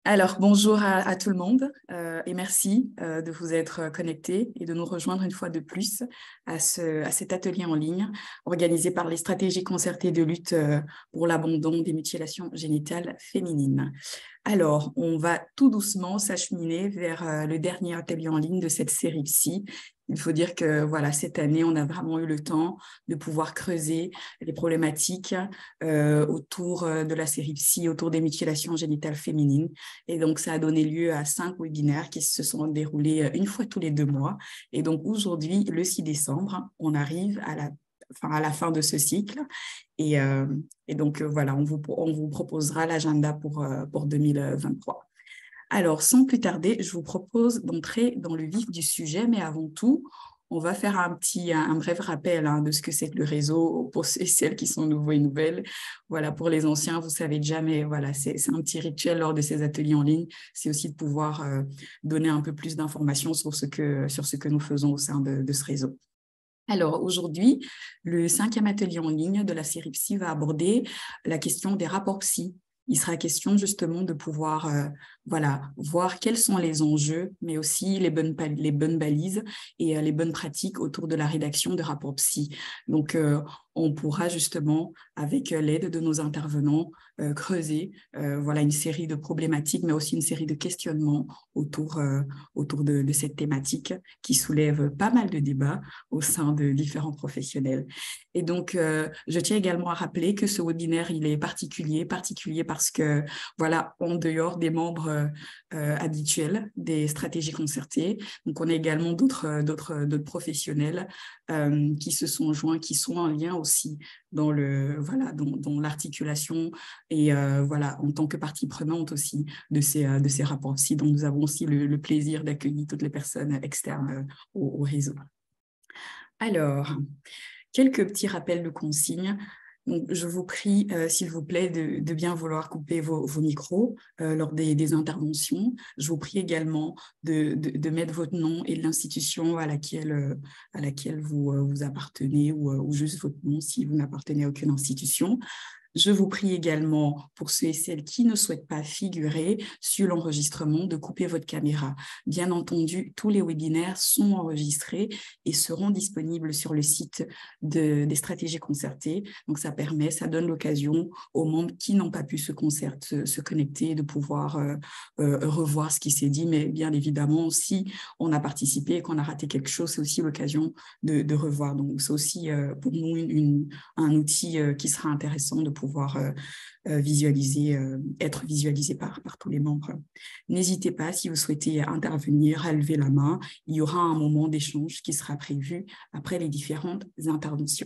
Alors, bonjour à tout le monde et merci de vous être connectés et de nous rejoindre une fois de plus à cet atelier en ligne organisé par les stratégies concertées de lutte pour l'abandon des mutilations génitales féminines. Alors, on va tout doucement s'acheminer vers le dernier atelier en ligne de cette série Psy. Il faut dire que voilà, cette année, on a vraiment eu le temps de pouvoir creuser les problématiques autour de la série Psy, autour des mutilations génitales féminines. Et donc, ça a donné lieu à 5 webinaires qui se sont déroulés une fois tous les 2 mois. Et donc, aujourd'hui, le 6 décembre, on arrive à la fin de ce cycle. Et donc, voilà, on vous proposera l'agenda pour 2023. Alors, sans plus tarder, je vous propose d'entrer dans le vif du sujet, mais avant tout, on va faire un bref rappel de ce que c'est que le réseau pour ceux et celles qui sont nouveaux et nouvelles. Voilà, pour les anciens, vous savez déjà, mais voilà, c'est un petit rituel lors de ces ateliers en ligne. C'est aussi de pouvoir donner un peu plus d'informations sur ce que nous faisons au sein de ce réseau. Alors, aujourd'hui, le 5e atelier en ligne de la série Psy va aborder la question des rapports psy. Il sera question justement de pouvoir voir quels sont les enjeux, mais aussi les bonnes balises et les bonnes pratiques autour de la rédaction de rapports psy. Donc, on pourra justement, avec l'aide de nos intervenants, creuser une série de problématiques, mais aussi une série de questionnements autour de cette thématique qui soulève pas mal de débats au sein de différents professionnels. Et donc, je tiens également à rappeler que ce webinaire, il est particulier parce que, voilà, en dehors des membres habituels des stratégies concertées, donc on a également d'autres professionnels qui se sont joints, qui sont en lien aussi dans l'articulation et en tant que partie prenante aussi de ces rapports-ci, dont nous avons aussi le plaisir d'accueillir toutes les personnes externes au réseau. Alors, quelques petits rappels de consignes. Donc, je vous prie, s'il vous plaît, de bien vouloir couper vos micros lors des interventions. Je vous prie également de mettre votre nom et l'institution à laquelle vous appartenez ou juste votre nom si vous n'appartenez à aucune institution. Je vous prie également, pour ceux et celles qui ne souhaitent pas figurer sur l'enregistrement, de couper votre caméra. Bien entendu, tous les webinaires sont enregistrés et seront disponibles sur le site des stratégies concertées. Donc, ça donne l'occasion aux membres qui n'ont pas pu se connecter de pouvoir revoir ce qui s'est dit. Mais bien évidemment, si on a participé et qu'on a raté quelque chose, c'est aussi l'occasion de revoir. Donc, c'est aussi pour nous un outil qui sera intéressant de pouvoir être visualisé par tous les membres. N'hésitez pas, si vous souhaitez intervenir, à lever la main. Il y aura un moment d'échange qui sera prévu après les différentes interventions.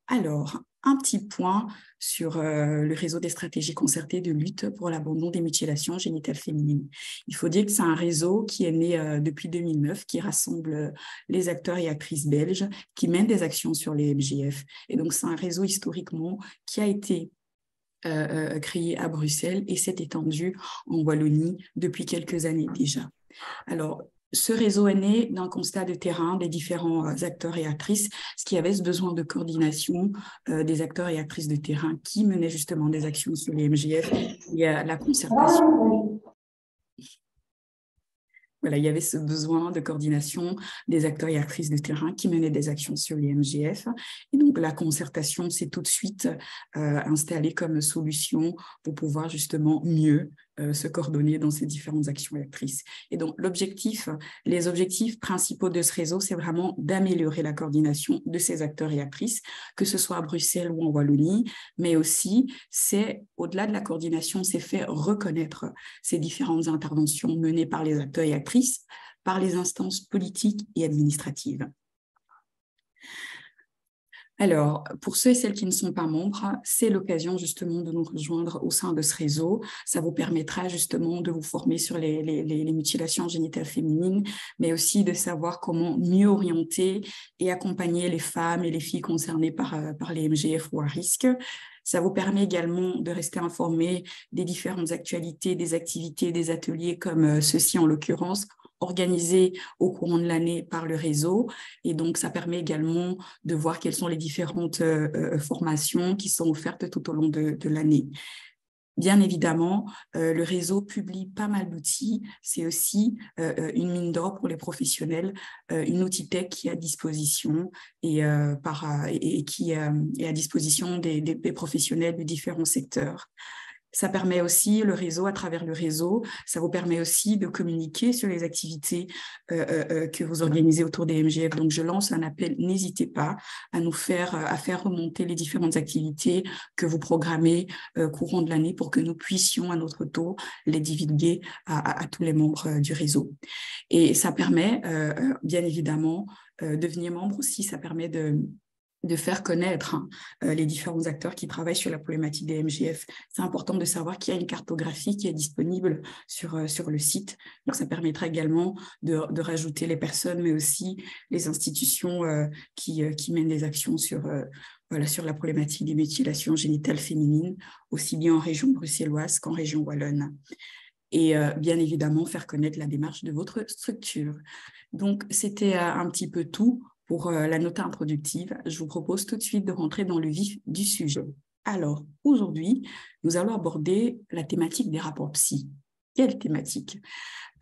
Alors, un petit point sur le réseau des stratégies concertées de lutte pour l'abandon des mutilations génitales féminines. Il faut dire que c'est un réseau qui est né depuis 2009, qui rassemble les acteurs et actrices belges, qui mènent des actions sur les MGF. Et donc, c'est un réseau historiquement qui a été créé à Bruxelles et s'est étendu en Wallonie depuis quelques années déjà. Alors, ce réseau est né d'un constat de terrain des différents acteurs et actrices, ce qui avait ce besoin de coordination des acteurs et actrices de terrain qui menaient justement des actions sur les MGF et la concertation. Voilà, il y avait ce besoin de coordination des acteurs et actrices de terrain qui menaient des actions sur les MGF. Et donc, la concertation s'est tout de suite installée comme solution pour pouvoir justement mieux se coordonner dans ces différentes actions et actrices. Et donc, les objectifs principaux de ce réseau, c'est vraiment d'améliorer la coordination de ces acteurs et actrices, que ce soit à Bruxelles ou en Wallonie, mais aussi, c'est au-delà de la coordination, c'est faire reconnaître ces différentes interventions menées par les acteurs et actrices, par les instances politiques et administratives. Alors, pour ceux et celles qui ne sont pas membres, c'est l'occasion justement de nous rejoindre au sein de ce réseau. Ça vous permettra justement de vous former sur les mutilations génitales féminines, mais aussi de savoir comment mieux orienter et accompagner les femmes et les filles concernées par les MGF ou à risque. Ça vous permet également de rester informé des différentes actualités, des activités, des ateliers comme ceux-ci en l'occurrence, organisés au courant de l'année par le réseau. Et donc, ça permet également de voir quelles sont les différentes formations qui sont offertes tout au long de l'année. Bien évidemment, le réseau publie pas mal d'outils. C'est aussi une mine d'or pour les professionnels, une outil tech qui est à disposition et qui est à disposition des professionnels de différents secteurs. Ça permet aussi, le réseau, à travers le réseau, ça vous permet aussi de communiquer sur les activités que vous organisez autour des MGF. Donc, je lance un appel, n'hésitez pas à faire remonter les différentes activités que vous programmez courant de l'année pour que nous puissions, à notre tour, les divulguer à tous les membres du réseau. Et ça permet, bien évidemment, devenir membre aussi, ça permet de faire connaître les différents acteurs qui travaillent sur la problématique des MGF. C'est important de savoir qu'il y a une cartographie qui est disponible sur le site. Donc, ça permettra également de rajouter les personnes, mais aussi les institutions qui mènent des actions sur la problématique des mutilations génitales féminines, aussi bien en région bruxelloise qu'en région wallonne. Et bien évidemment, faire connaître la démarche de votre structure. Donc, c'était un petit peu tout pour la note introductive. Je vous propose tout de suite de rentrer dans le vif du sujet. Alors, aujourd'hui, nous allons aborder la thématique des rapports psy. Quelle thématique ?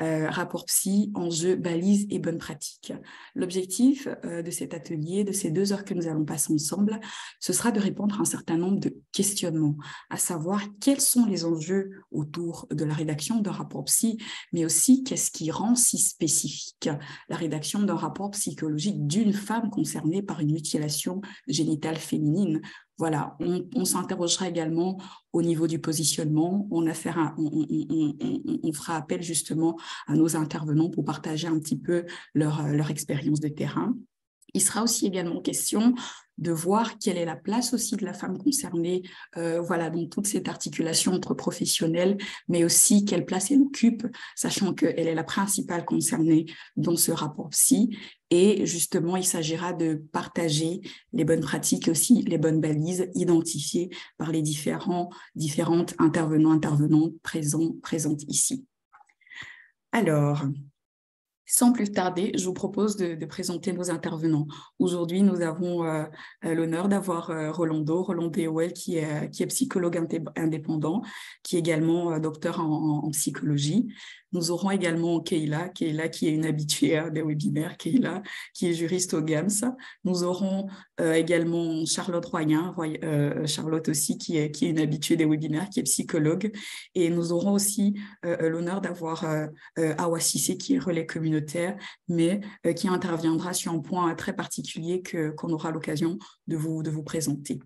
Rapport psy, enjeux, balises et bonnes pratiques. L'objectif de cet atelier, de ces 2 heures que nous allons passer ensemble, ce sera de répondre à un certain nombre de questionnements, à savoir quels sont les enjeux autour de la rédaction d'un rapport psy, mais aussi qu'est-ce qui rend si spécifique la rédaction d'un rapport psychologique d'une femme concernée par une mutilation génitale féminine. Voilà, on s'interrogera également au niveau du positionnement. On fera appel justement à nos intervenants pour partager un petit peu leur expérience de terrain. Il sera aussi également question de voir quelle est la place aussi de la femme concernée, dans toute cette articulation entre professionnels, mais aussi quelle place elle occupe, sachant qu'elle est la principale concernée dans ce rapport psy. Et justement, il s'agira de partager les bonnes pratiques et aussi les bonnes balises identifiées par les différentes intervenantes présentes ici. Alors, sans plus tarder, je vous propose de présenter nos intervenants. Aujourd'hui, nous avons l'honneur d'avoir Rolando Ewell, qui est psychologue indépendant, qui est également docteur en psychologie. Nous aurons également Keila qui est une habituée des webinaires, Keila, qui est juriste au GAMS. Nous aurons également Charlotte Royen, Charlotte aussi, qui est une habituée des webinaires, qui est psychologue. Et nous aurons aussi l'honneur d'avoir Awa Cissé, qui est relais communautaire, mais qui interviendra sur un point très particulier qu'on aura l'occasion de vous présenter.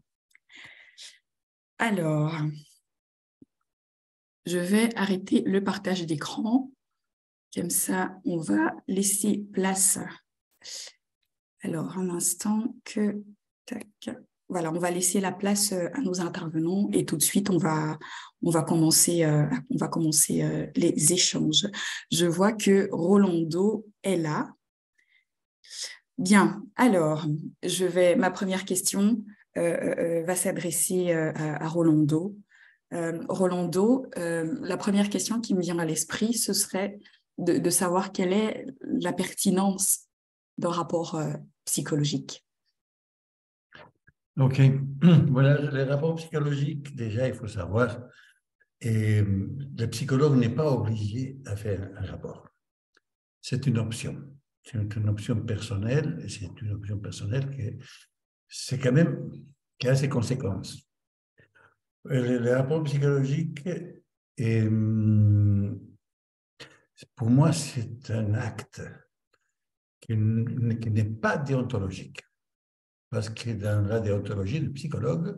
Alors, je vais arrêter le partage d'écran. Comme ça, on va laisser place. Alors, un instant que... Tac. Voilà, on va laisser la place à nos intervenants et tout de suite, on va commencer les échanges. Je vois que Rolando est là. Bien, alors, ma première question va s'adresser à Rolando. Rolando, la première question qui me vient à l'esprit, ce serait de savoir quelle est la pertinence d'un rapport psychologique. OK. Voilà, les rapports psychologiques, déjà, il faut savoir, et le psychologue n'est pas obligé à faire un rapport. C'est une option. C'est une option personnelle, et c'est une option personnelle qui a ses conséquences. Les rapports psychologiques, pour moi, c'est un acte qui n'est pas déontologique. Parce que dans la déontologie, le psychologue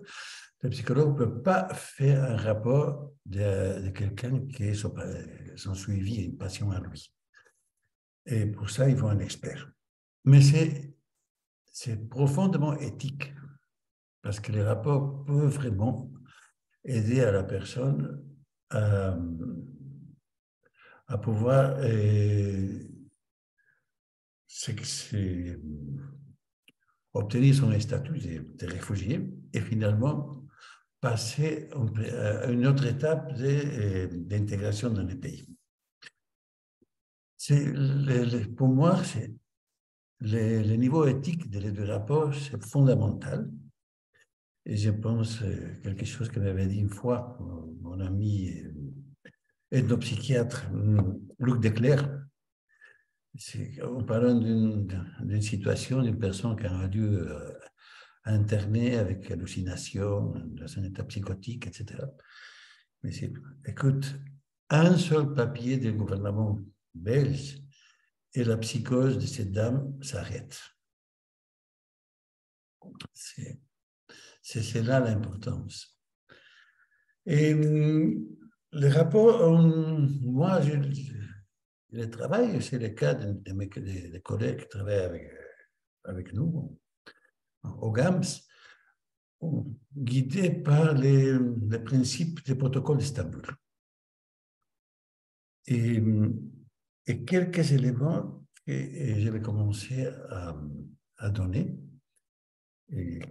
ne peut pas faire un rapport de quelqu'un qui est son suivi et une passion à lui. Et pour ça, il faut un expert. Mais c'est profondément éthique, parce que les rapports peuvent vraiment aider à la personne à pouvoir obtenir son statut de réfugié et finalement passer à une autre étape d'intégration dans les pays. Pour moi, le niveau éthique des deux rapports, c'est fondamental. Et je pense quelque chose que m'avait dit une fois mon ami ethnopsychiatre Luc Declercq. En parlant d'une situation d'une personne qui a dû interner avec hallucination, dans un état psychotique, etc. Mais écoute, un seul papier du gouvernement belge et la psychose de cette dame s'arrête. C'est là l'importance. Et les rapports, moi, le travail, c'est le cas des collègues qui travaillent avec nous au GAMS, guidés par les principes des protocoles d'Istanbul. Et quelques éléments que je vais commencer à donner et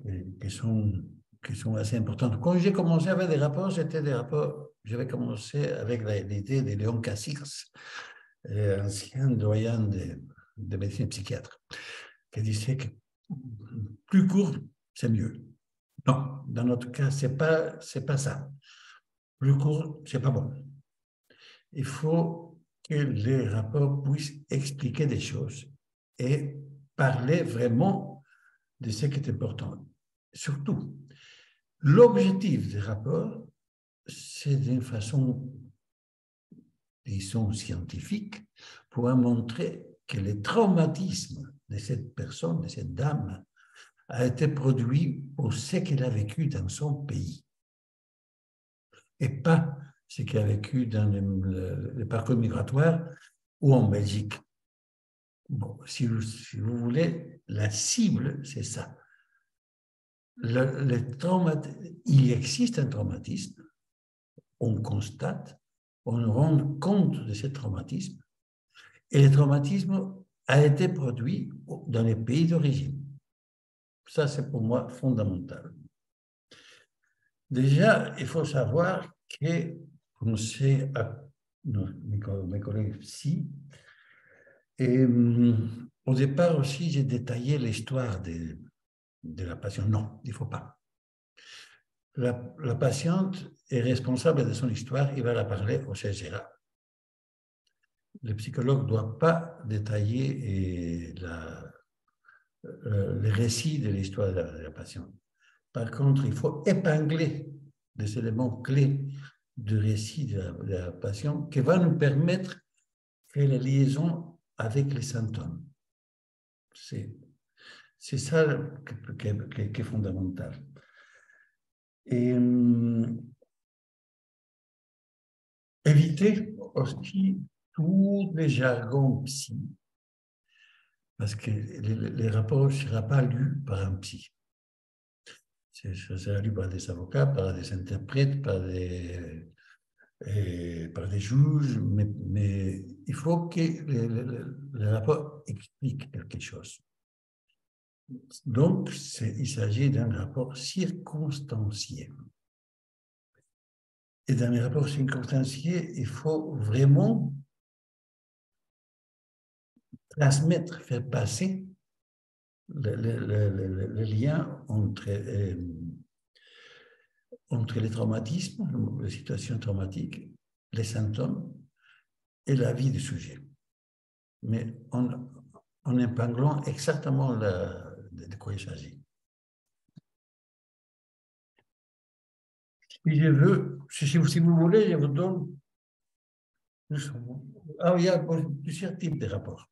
qui sont assez importants. Quand j'ai commencé avec des rapports, c'était des rapports, j'avais commencé avec l'idée de Léon Cassirs, ancien doyen de médecine psychiatre, qui disait que plus court, c'est mieux. Non, dans notre cas, c'est pas ça. Plus court, c'est pas bon. Il faut que les rapports puissent expliquer des choses et parler vraiment de ce qui est important. Surtout, l'objectif des rapports, c'est d'une façon, disons, scientifique, pour montrer que le traumatisme de cette personne, de cette dame, a été produit pour ce qu'elle a vécu dans son pays et pas ce qu'elle a vécu dans le parcours migratoire ou en Belgique. Bon, si vous voulez, la cible, c'est ça. Il existe un traumatisme, on constate, on rend compte de ce traumatisme, et le traumatisme a été produit dans les pays d'origine. Ça, c'est pour moi fondamental. Déjà, il faut savoir que, comme c'est mes collègues ici, et au départ aussi, j'ai détaillé l'histoire de la patiente. Non, il ne faut pas. La patiente est responsable de son histoire, il va la parler au CGRA. Le psychologue ne doit pas détailler le récit de l'histoire de la patiente. Par contre, il faut épingler des éléments clés du récit de la patiente qui va nous permettre de faire la liaison avec les symptômes. C'est ça qui est fondamental. Et éviter aussi tous les jargons psy, parce que les rapports ne seront pas lus par un psy. Ça sera lu par des avocats, par des interprètes, par des juges, mais il faut que le rapport explique quelque chose. Donc, il s'agit d'un rapport circonstancié. Et dans les rapports circonstanciés, il faut vraiment transmettre, faire passer le lien entre les traumatismes, les situations traumatiques, les symptômes et la vie du sujet. Mais en épinglant exactement de quoi il s'agit. Si vous voulez, je vous donne. Il y a plusieurs types de rapports.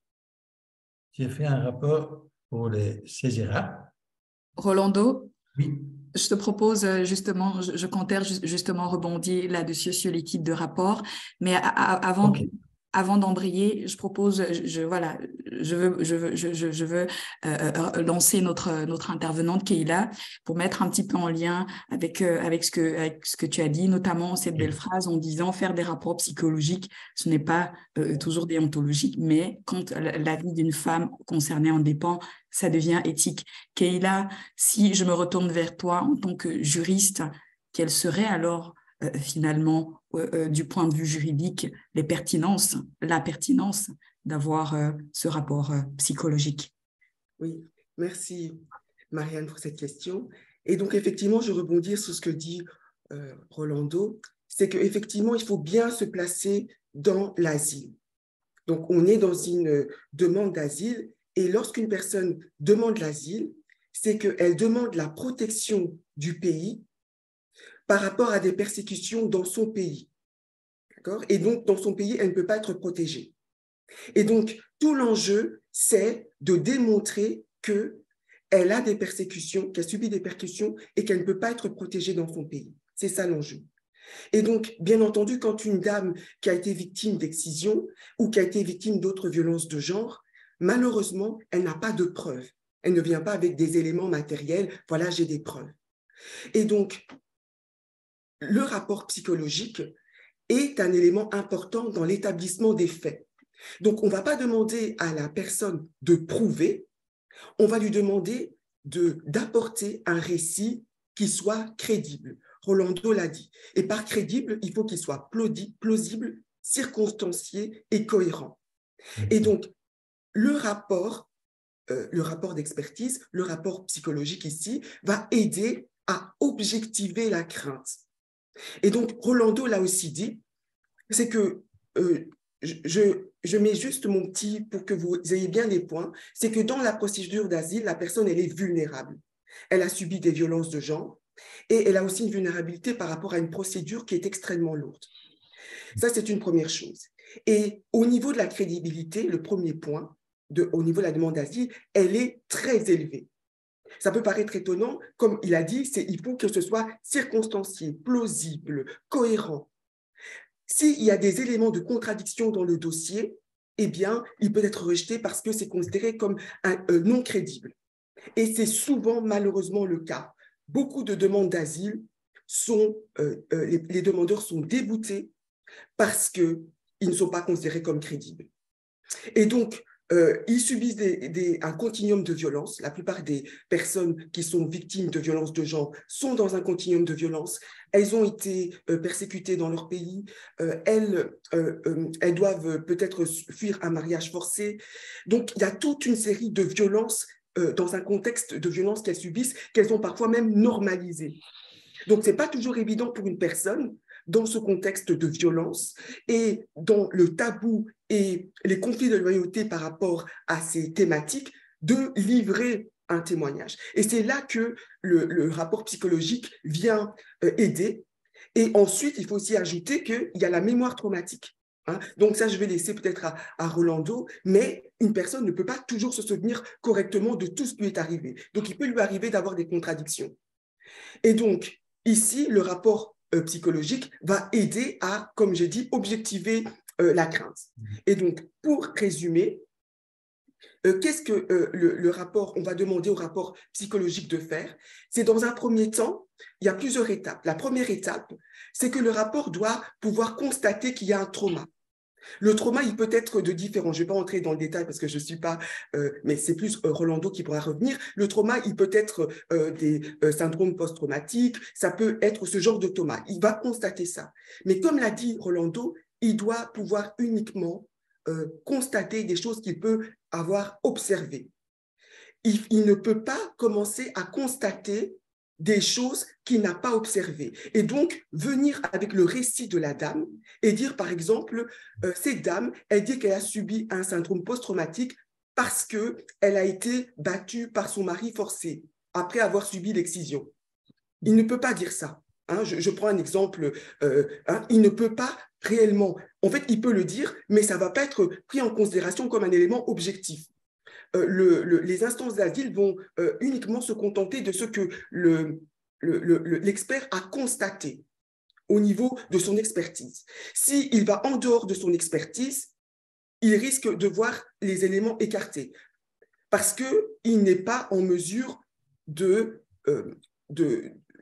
J'ai fait un rapport pour les CGRA. Rolando, oui. Je te propose justement, je comptais justement rebondir là-dessus sur les types de rapports, mais avant d'embrayer, je propose, je veux lancer notre intervenante Keïla pour mettre un petit peu en lien avec ce que tu as dit, notamment cette belle phrase en disant faire des rapports psychologiques, ce n'est pas toujours déontologique, mais quand la vie d'une femme concernée en dépend, ça devient éthique. Keïla, si je me retourne vers toi en tant que juriste, quelle serait alors finalement, du point de vue juridique, la pertinence d'avoir ce rapport psychologique? Oui, merci Marianne pour cette question. Et donc, effectivement, je rebondis sur ce que dit Rolando, c'est qu'effectivement, il faut bien se placer dans l'asile. Donc, on est dans une demande d'asile et lorsqu'une personne demande l'asile, c'est qu'elle demande la protection du pays par rapport à des persécutions dans son pays. Et donc, dans son pays, elle ne peut pas être protégée. Et donc, tout l'enjeu, c'est de démontrer qu'elle a des persécutions, qu'elle subit des persécutions et qu'elle ne peut pas être protégée dans son pays. C'est ça l'enjeu. Et donc, bien entendu, quand une dame qui a été victime d'excision ou qui a été victime d'autres violences de genre, malheureusement, elle n'a pas de preuves. Elle ne vient pas avec des éléments matériels, voilà, j'ai des preuves. Et donc, le rapport psychologique est un élément important dans l'établissement des faits. Donc, on ne va pas demander à la personne de prouver, on va lui demander d'apporter un récit qui soit crédible. Rolando l'a dit. Et par crédible, il faut qu'il soit plausible, circonstancié et cohérent. Et donc, le rapport d'expertise, le rapport psychologique ici, va aider à objectiver la crainte. Et donc, Rolando l'a aussi dit, c'est que je mets juste mon petit pour que vous ayez bien les points, c'est que dans la procédure d'asile, la personne, elle est vulnérable. Elle a subi des violences de genre et elle a aussi une vulnérabilité par rapport à une procédure qui est extrêmement lourde. Ça, c'est une première chose. Et au niveau de la crédibilité, le premier point, au niveau de la demande d'asile, elle est très élevée. Ça peut paraître étonnant, comme il a dit, il faut que ce soit circonstancié, plausible, cohérent. S'il y a des éléments de contradiction dans le dossier, eh bien, il peut être rejeté parce que c'est considéré comme non crédible. Et c'est souvent, malheureusement, le cas. Beaucoup de demandes d'asile, les demandeurs sont déboutés parce qu'ils ne sont pas considérés comme crédibles. Et donc, ils subissent un continuum de violence. La plupart des personnes qui sont victimes de violences de genre sont dans un continuum de violence. Elles ont été persécutées dans leur pays. Elles doivent peut-être fuir un mariage forcé. Donc, il y a toute une série de violences dans un contexte de violence qu'elles subissent, qu'elles ont parfois même normalisé. Donc, ce n'est pas toujours évident pour une personne dans ce contexte de violence et dans le tabou et les conflits de loyauté par rapport à ces thématiques, de livrer un témoignage. Et c'est là que le rapport psychologique vient aider. Et ensuite, il faut aussi ajouter qu'il y a la mémoire traumatique. Hein. Donc ça, je vais laisser peut-être à Rolando, mais une personne ne peut pas toujours se souvenir correctement de tout ce qui lui est arrivé. Donc, il peut lui arriver d'avoir des contradictions. Et donc, ici, le rapport psychologique va aider à, comme j'ai dit, objectiver la crainte. Et donc, pour résumer, qu'est-ce que le rapport, on va demander au rapport psychologique de faire? C'est dans un premier temps, il y a plusieurs étapes. La première étape, c'est que le rapport doit pouvoir constater qu'il y a un trauma. Le trauma, il peut être de différents. Je ne vais pas entrer dans le détail parce que je ne suis pas, mais c'est plus Rolando qui pourra revenir. Le trauma, il peut être des syndromes post-traumatiques, ça peut être ce genre de trauma. Il va constater ça. Mais comme l'a dit Rolando, il doit pouvoir uniquement constater des choses qu'il peut avoir observées. Il ne peut pas commencer à constater des choses qu'il n'a pas observées. Et donc, venir avec le récit de la dame et dire, par exemple, cette dame, elle dit qu'elle a subi un syndrome post-traumatique parce qu'elle a été battue par son mari forcé après avoir subi l'excision. Il ne peut pas dire ça. Hein, je prends un exemple. Il ne peut pas réellement... En fait, il peut le dire, mais ça ne va pas être pris en considération comme un élément objectif. Les instances d'asile vont uniquement se contenter de ce que l'expert a constaté au niveau de son expertise. S'il va en dehors de son expertise, il risque de voir les éléments écartés parce qu'il n'est pas en mesure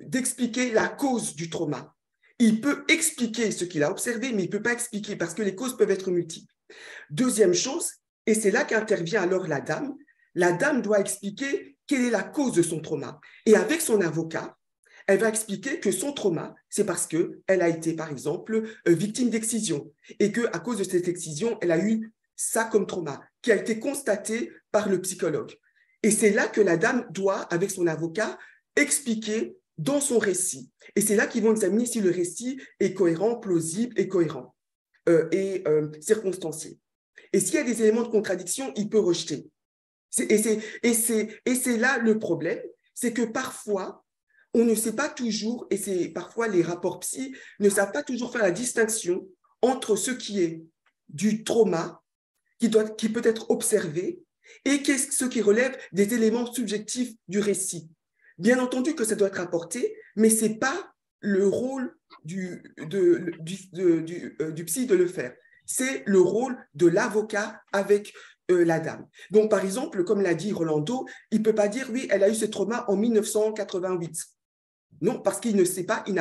d'expliquer la cause du trauma. Il peut expliquer ce qu'il a observé, mais il ne peut pas expliquer parce que les causes peuvent être multiples. Deuxième chose, et c'est là qu'intervient alors la dame. La dame doit expliquer quelle est la cause de son trauma. Et avec son avocat, elle va expliquer que son trauma, c'est parce qu'elle a été, par exemple, victime d'excision et qu'à cause de cette excision, elle a eu ça comme trauma, qui a été constaté par le psychologue. Et c'est là que la dame doit, avec son avocat, expliquer dans son récit. Et c'est là qu'ils vont examiner si le récit est cohérent, plausible et cohérent et circonstancié. Et s'il y a des éléments de contradiction, il peut rejeter. Et c'est là le problème, c'est que parfois, on ne sait pas toujours, et c'est parfois les rapports psy ne savent pas toujours faire la distinction entre ce qui est du trauma, qui peut être observé, et ce qui relève des éléments subjectifs du récit. Bien entendu que ça doit être rapporté, mais ce n'est pas le rôle du psy de le faire. C'est le rôle de l'avocat avec la dame. Donc, par exemple, comme l'a dit Rolando, il ne peut pas dire, oui, elle a eu ce trauma en 1988. Non, parce qu'il ne sait pas, il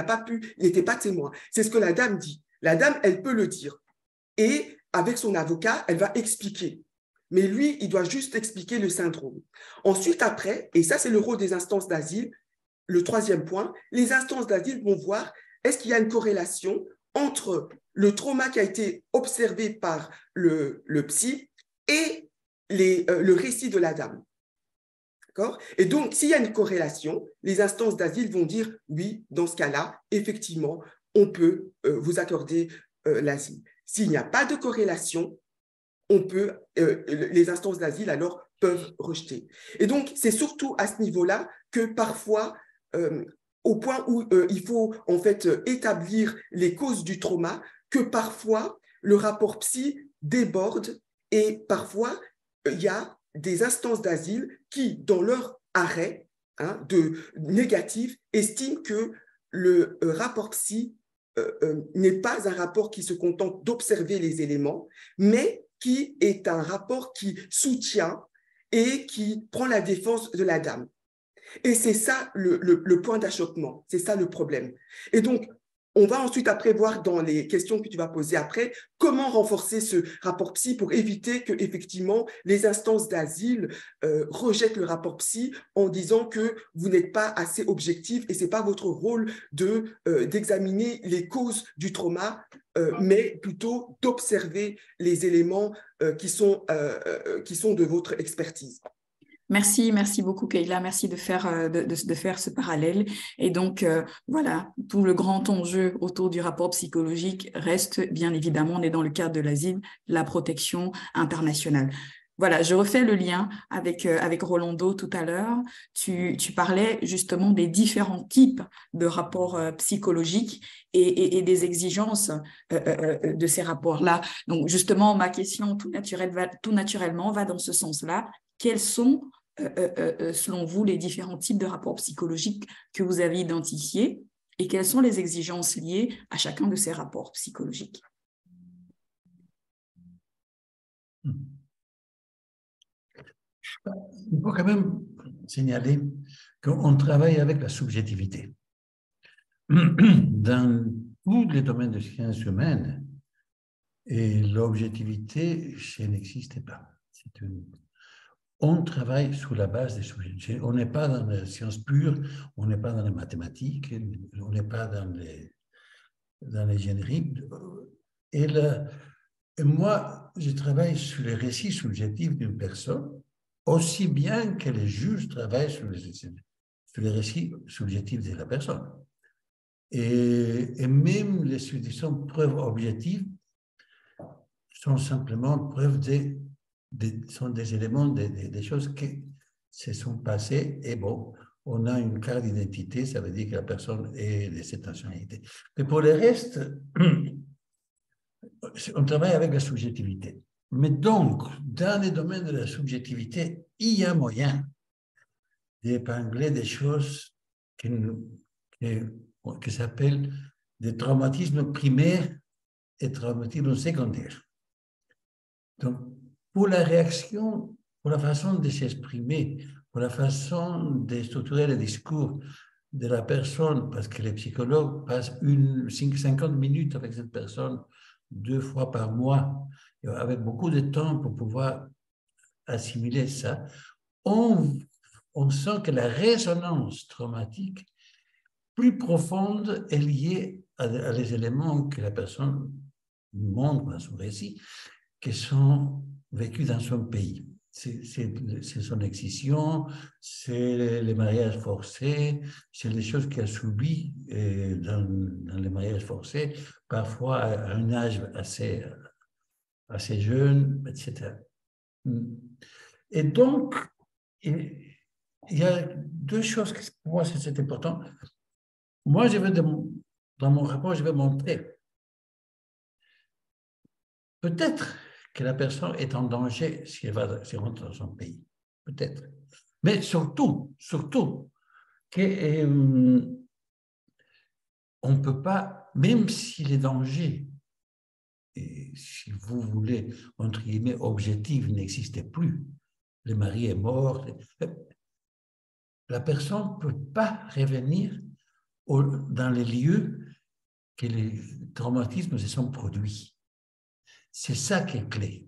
n'était pas témoin. C'est ce que la dame dit. La dame, elle peut le dire. Et avec son avocat, elle va expliquer. Mais lui, il doit juste expliquer le syndrome. Ensuite, après, et ça, c'est le rôle des instances d'asile, le troisième point, les instances d'asile vont voir est-ce qu'il y a une corrélation entre le trauma qui a été observé par le psy et le récit de la dame. D'accord ? Et donc, s'il y a une corrélation, les instances d'asile vont dire oui, dans ce cas-là, effectivement, on peut vous accorder l'asile. S'il n'y a pas de corrélation, les instances d'asile alors peuvent rejeter. Et donc, c'est surtout à ce niveau-là que parfois, au point où il faut en fait établir les causes du trauma, que parfois le rapport psy déborde et parfois il y a des instances d'asile qui, dans leur arrêt négatif, estiment que le rapport psy n'est pas un rapport qui se contente d'observer les éléments, mais qui est un rapport qui soutient et qui prend la défense de la dame. Et c'est ça le point d'achoppement, c'est ça le problème. Et donc, on va ensuite après voir dans les questions que tu vas poser après, comment renforcer ce rapport psy pour éviter que effectivement les instances d'asile rejettent le rapport psy en disant que vous n'êtes pas assez objectif et ce n'est pas votre rôle d'examiner les causes du trauma, mais plutôt d'observer les éléments qui sont de votre expertise. Merci beaucoup, Kayla. Merci de faire, de faire ce parallèle. Et donc, voilà, tout le grand enjeu autour du rapport psychologique reste, bien évidemment, on est dans le cadre de l'asile, la protection internationale. Voilà, je refais le lien avec Rolando tout à l'heure. Tu parlais justement des différents types de rapports psychologiques et des exigences de ces rapports-là. Donc, justement, ma question tout naturellement va dans ce sens-là. Quels sont selon vous, les différents types de rapports psychologiques que vous avez identifiés et quelles sont les exigences liées à chacun de ces rapports psychologiques? Il faut quand même signaler qu'on travaille avec la subjectivité. Dans tous les domaines de sciences humaines, et l'objectivité, ça n'existe pas. On travaille sous la base des subjectifs. On n'est pas dans les sciences pures, on n'est pas dans les mathématiques, on n'est pas dans les génériques. Et moi, je travaille sur les récits subjectifs d'une personne, aussi bien que les juges travaillent sur les récits subjectifs de la personne. Et même les disons, preuves objectives sont simplement preuves sont des éléments, des choses qui se sont passées et bon, on a une carte d'identité, ça veut dire que la personne est de cette nationalité. Mais pour le reste, on travaille avec la subjectivité. Mais donc, dans les domaines de la subjectivité, il y a moyen d'épingler des choses qui s'appellent des traumatismes primaires et traumatismes secondaires. Donc, pour la réaction, pour la façon de s'exprimer, pour la façon de structurer le discours de la personne, parce que les psychologues passent 50 minutes avec cette personne 2 fois par mois, avec beaucoup de temps pour pouvoir assimiler ça, on sent que la résonance traumatique plus profonde est liée à les éléments que la personne montre dans son récit, qui sont vécus dans son pays. c'est son excision, c'est les mariages forcés, c'est les choses qu'il a subies dans les mariages forcés, parfois à un âge assez jeune, etc. Et donc, il y a deux choses qui, pour moi, c'est important. Moi, dans mon rapport, je vais montrer peut-être que la personne est en danger si elle rentre dans son pays. Peut-être. Mais surtout, qu'on ne peut pas, même si les dangers, et si vous voulez, entre guillemets, objectifs n'existaient plus, le mari est mort, la personne ne peut pas revenir dans les lieux que les traumatismes se sont produits. C'est ça qui est clé.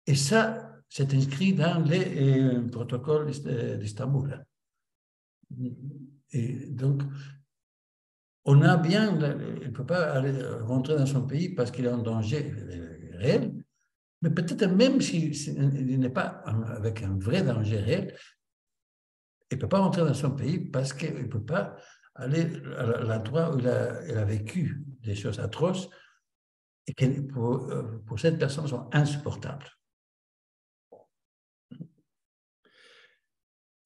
Et ça, c'est inscrit dans les protocoles d'Istanbul. Et donc, on a bien, il ne peut pas aller rentrer dans son pays parce qu'il est en danger réel, mais peut-être même s'il n'est pas avec un vrai danger réel, il ne peut pas rentrer dans son pays parce qu'il ne peut pas aller à l'endroit où il a vécu des choses atroces et qui, pour cette personne, sont insupportables.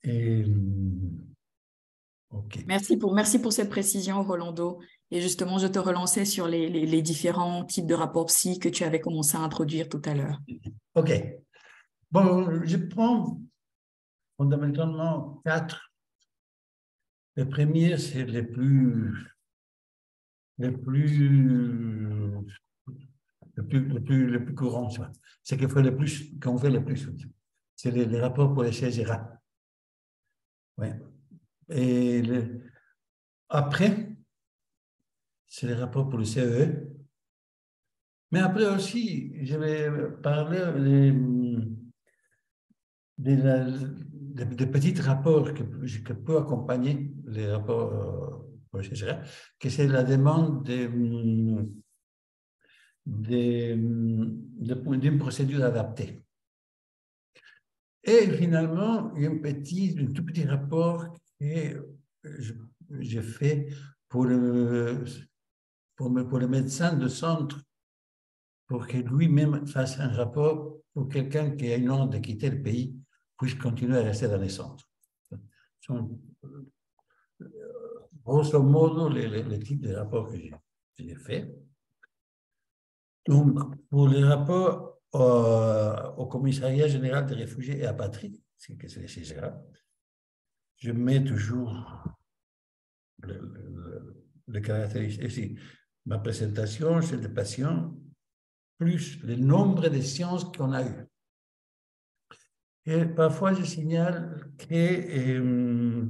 Et, okay. Merci pour cette précision, Rolando. Et justement, je te relançais sur les différents types de rapports psy que tu avais commencé à introduire tout à l'heure. OK. Bon, je prends fondamentalement 4. Le premier, c'est les plus courants. C'est qu'on fait le plus. C'est les rapports pour les CGRA. Ouais. Et après, c'est les rapports pour le CEE. Mais après aussi, je vais parler des petits rapports que peut accompagner les rapports pour le CGRA, que c'est la demande d'une procédure adaptée. Et finalement, il y a un tout petit rapport que j'ai fait pour le médecin de centre, pour que lui-même fasse un rapport pour quelqu'un qui a une honte de quitter le pays, puisse continuer à rester dans les centres. Ce sont, grosso modo, les types de rapports que j'ai faits. Donc, pour les rapports au Commissariat général des réfugiés et apatrides, c'est le CGRA, je mets toujours le caractéristique. Ici, ma présentation, c'est des patients, plus le nombre de séances qu'on a eues. Et parfois, je signale que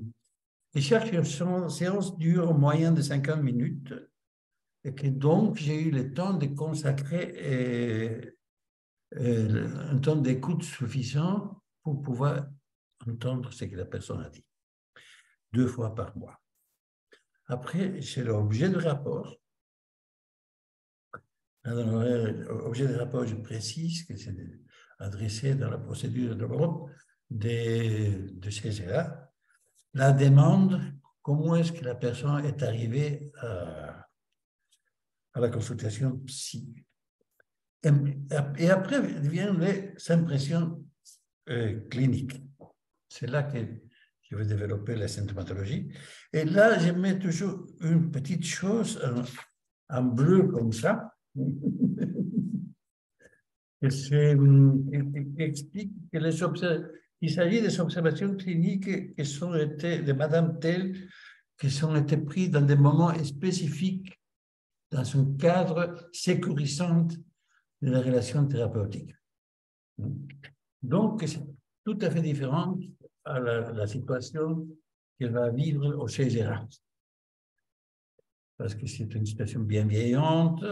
chaque séance dure en moyenne de 50 minutes et que donc j'ai eu le temps de consacrer un temps d'écoute suffisant pour pouvoir entendre ce que la personne a dit. 2 fois par mois. Après, c'est l'objet de rapport. Dans l'objet de rapport, je précise que c'est adressé dans la procédure de l'Europe de CGRA. La demande, comment est-ce que la personne est arrivée à la consultation psy. Et après viennent les impressions cliniques. C'est là que je vais développer la symptomatologie. Et là, je mets toujours une petite chose en bleu comme ça, qui explique que il s'agit des observations cliniques qui sont été de Madame Tell, qui sont été prises dans des moments spécifiques, dans un cadre sécurisant de la relation thérapeutique. Donc, c'est tout à fait différent à la situation qu'elle va vivre au CGRA. Parce que c'est une situation bienveillante,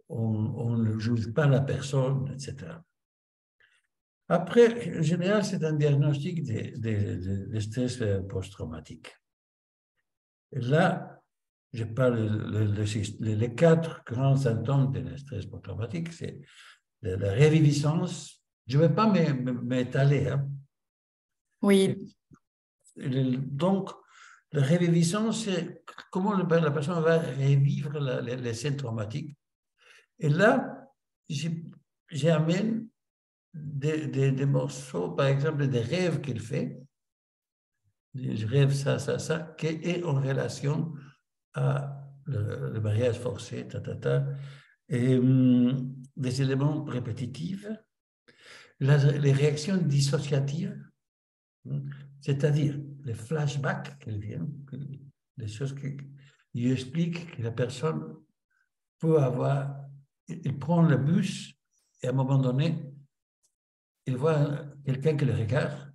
on ne juge pas la personne, etc. Après, en général, c'est un diagnostic de stress post-traumatique. Et là, je parle les 4 grands symptômes de stress post-traumatique, c'est la réviviscence, Je ne vais pas m'étaler. Hein. Oui. Donc, le révivisson, c'est comment la personne va revivre les scènes traumatiques. Et là, j'amène des morceaux, par exemple, des rêves qu'il fait. Je rêve ça, qui est en relation à le mariage forcé, et des éléments répétitifs, les réactions dissociatives, c'est-à-dire les flashbacks qu'elles viennent, les choses qui expliquent que la personne peut avoir, il prend le bus et à un moment donné, il voit quelqu'un qui le regarde,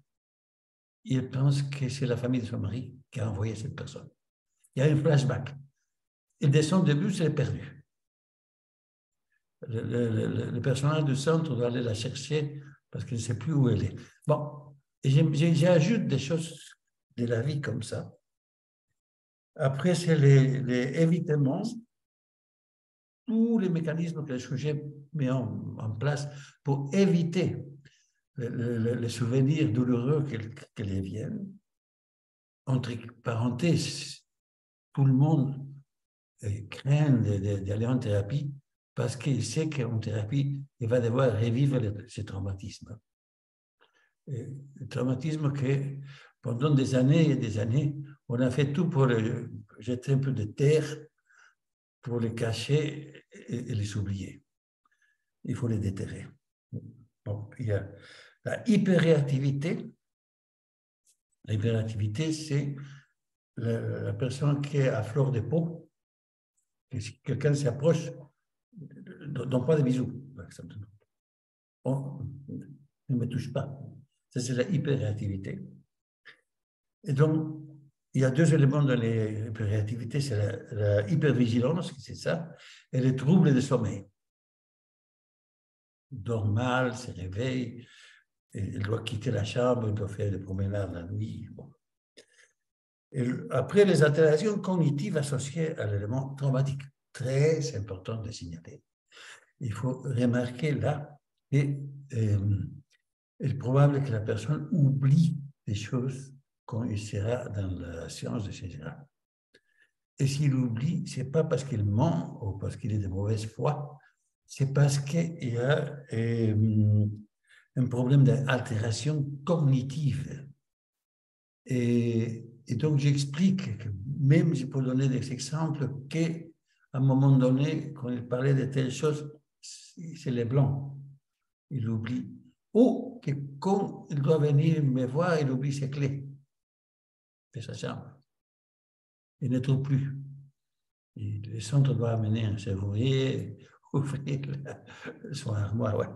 il pense que c'est la famille de son mari qui a envoyé cette personne. Il y a un flashback. Il descend du bus et est perdu. Le personnage du centre doit aller la chercher parce qu'il ne sait plus où elle est. Bon, j'ajoute des choses de la vie comme ça. Après, c'est les évitements, tous les mécanismes que le sujet met en place pour éviter les souvenirs douloureux qu'ils viennent. Entre parenthèses, tout le monde craint d'aller en thérapie parce qu'il sait qu'en thérapie, il va devoir revivre ce traumatisme. Le traumatisme que pendant des années et des années, on a fait tout pour jeter un peu de terre, pour les cacher et les oublier. Il faut les déterrer. Bon, il y a la hyperréactivité. L'hyperréactivité, c'est la personne qui est à fleur de peau. Et si quelqu'un s'approche, donne pas de bisous, par exemple. Ne me touche pas. Ça, c'est la hyperréactivité. Et donc, il y a deux éléments dans l'hyperréactivité, c'est la hypervigilance, c'est ça, et les troubles de sommeil. Il dort mal, se réveille, il doit quitter la chambre, il doit faire des promenades la nuit. Bon. Et après, les altérations cognitives associées à l'élément traumatique, très important de signaler. Il faut remarquer là qu'il est probable que la personne oublie des choses quand il sera dans la séance de César. Et s'il oublie, ce n'est pas parce qu'il ment ou parce qu'il est de mauvaise foi, c'est parce qu'il y a un problème d'altération cognitive. Et donc, j'explique que même, je peux donner des exemples, qu'à un moment donné, quand il parlait de telles choses, c'est les blancs. Il oublie. Ou que quand il doit venir me voir, il oublie ses clés de sa chambre. Il ne trouve plus. Et le centre doit amener un serrurier, ouvrir son armoire. Ouais.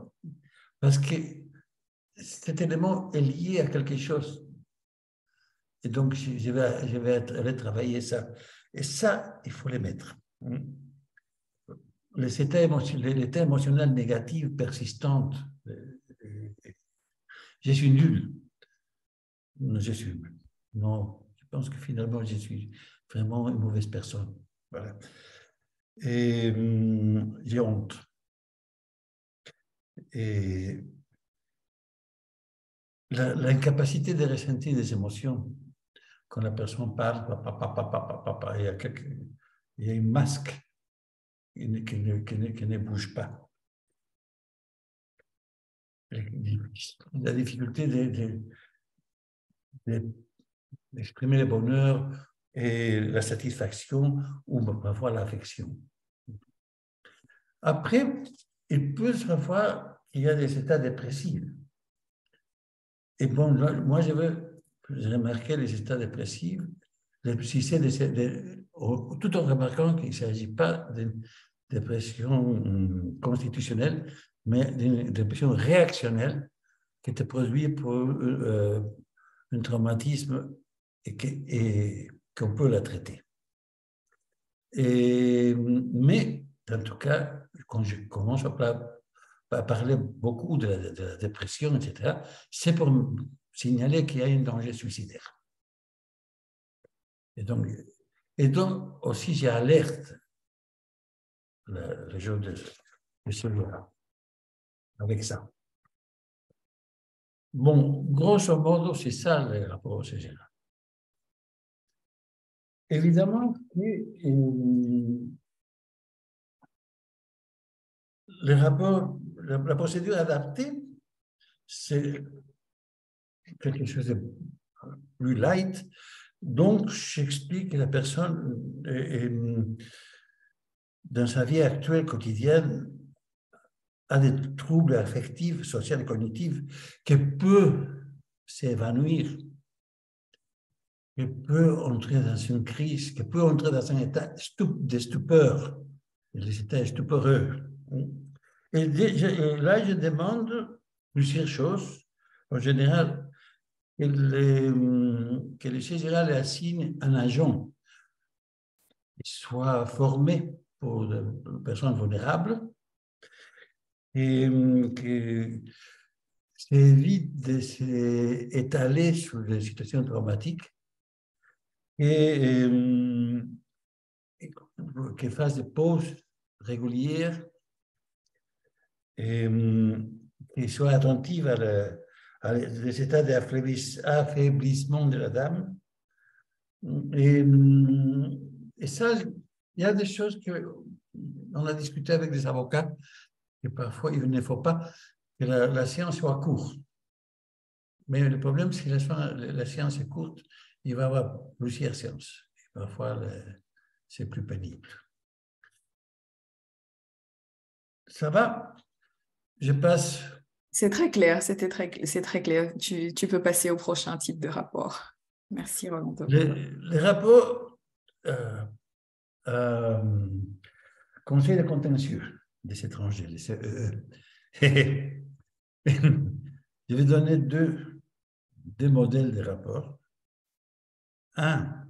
Parce que cet élément est lié à quelque chose. Et donc, je vais aller travailler ça. Et ça, il faut les mettre. L'état émotionnel négatif persistante. Je suis nul. Non, je pense que finalement, je suis vraiment une mauvaise personne. Voilà. Et j'ai honte. Et l'incapacité de ressentir des émotions. Quand la personne parle, il y a une masque qui ne bouge pas. La difficulté d'exprimer le bonheur et la satisfaction ou parfois l'affection. Après, il peut savoir qu'il y a des états dépressifs. Et bon, là, moi, je veux remarquer les états dépressifs, tout en remarquant qu'il ne s'agit pas d'une dépression constitutionnelle, mais d'une dépression réactionnelle qui est produite pour un traumatisme et qu'on peut la traiter. Mais, en tout cas, quand je commence à parler beaucoup de la dépression, etc., c'est pour signaler qu'il y a un danger suicidaire. Et donc aussi, j'alerte le jour de celui-là avec ça. Bon, grosso modo, c'est ça le rapport au CGRA. Évidemment que le rapport, la procédure adaptée, c'est quelque chose de plus light. Donc, j'explique que la personne, dans sa vie actuelle, quotidienne, a des troubles affectifs, sociaux et cognitifs, qui peut s'évanouir, qui peut entrer dans une crise, qui peut entrer dans un état de stupeur, les états stupeureux. Et là, je demande plusieurs choses. En général, que le CGRA le assigne un agent qui soit formé pour les personnes vulnérables et qui évite de s'étaler sur les situations traumatiques et qui fasse des pauses régulières et qui soit attentive à les états d'affaiblissement de la dame. Et ça, il y a des choses qu'on a discuté avec des avocats, et parfois il ne faut pas que la séance soit courte. Mais le problème, c'est que la séance est courte, il va y avoir plusieurs séances. Et parfois, c'est plus pénible. Ça va? Je passe. C'est très clair, c'est très clair. Tu peux passer au prochain type de rapport. Merci, Rolando. Les rapports Conseil de contentieux des étrangers, les CEE. Je vais donner deux modèles de rapports. Un,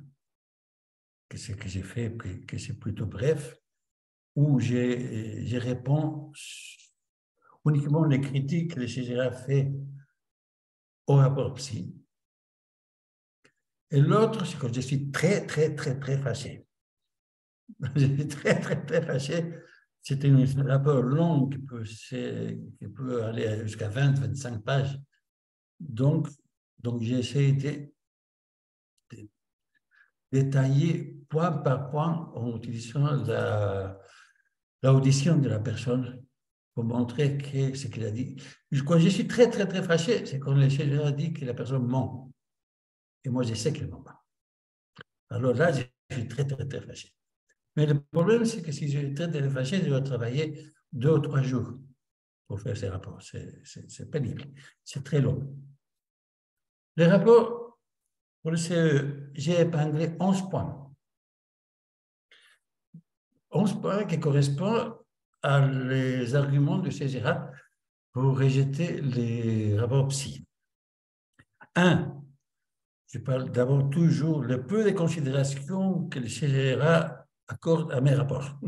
que c'est que j'ai fait, que c'est plutôt bref, où je réponds uniquement les critiques que le CGRA fait au rapport psy. Et l'autre, c'est que je suis très fâché. Je suis très fâché. C'est un rapport long qui peut aller jusqu'à 20-25 pages. Donc j'ai essayé de détailler point par point en utilisant l'audition de la personne pour montrer que ce qu'il a dit. Quand je suis très fâché, c'est quand le CGRA a dit que la personne ment. Et moi, je sais qu'elle ment pas. Alors là, je suis très fâché. Mais le problème, c'est que si je suis très fâché, je dois travailler 2 ou 3 jours pour faire ces rapports. C'est pénible. C'est très long. Les rapports pour le CE, j'ai épinglé 11 points. 11 points qui correspondent à les arguments du CGRA pour rejeter les rapports psy. 1. Je parle d'abord toujours le peu de considération que le CGRA accorde à mes rapports.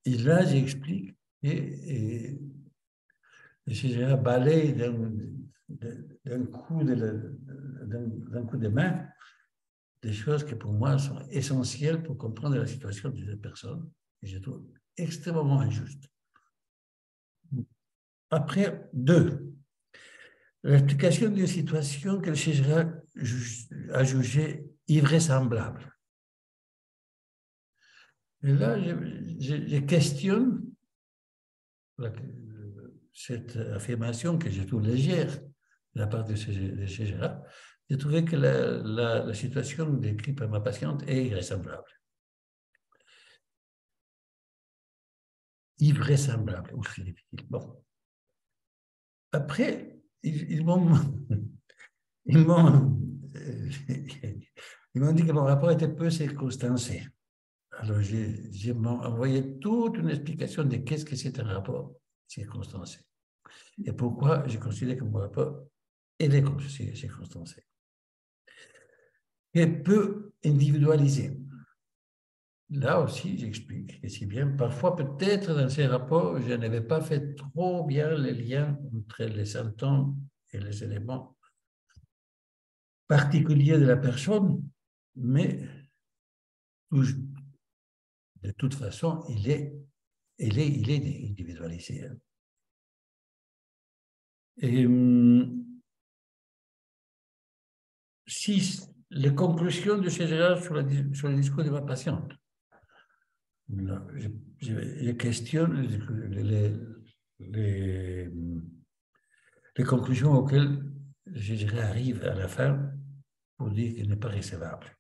Et là, j'explique que le CGRA balaye d'un coup de main des choses qui pour moi sont essentielles pour comprendre la situation de cette personne, et je trouve extrêmement injuste. Après, 2, l'explication d'une situation que le CGRA a jugée invraisemblable. Et là, je questionne cette affirmation que je trouve légère de la part de CGRA. J'ai trouvé que la situation décrite par ma patiente est invraisemblable. Invraisemblable, aussi difficile. Bon. Après, ils m'ont dit que mon rapport était peu circonstancié. Alors, j'ai envoyé toute une explication de qu'est-ce que c'est un rapport circonstancié et pourquoi je considère que mon rapport est circonstancié. Et peu individualisé. Là aussi, j'explique que si bien, parfois, peut-être dans ces rapports, je n'avais pas fait trop bien les liens entre les symptômes et les éléments particuliers de la personne, mais de toute façon, il est individualisé. Et si les conclusions de chez Gérard sur le discours de ma patiente, je questionne les conclusions auxquelles Gérard arrive à la fin pour dire qu'il n'est pas recevable.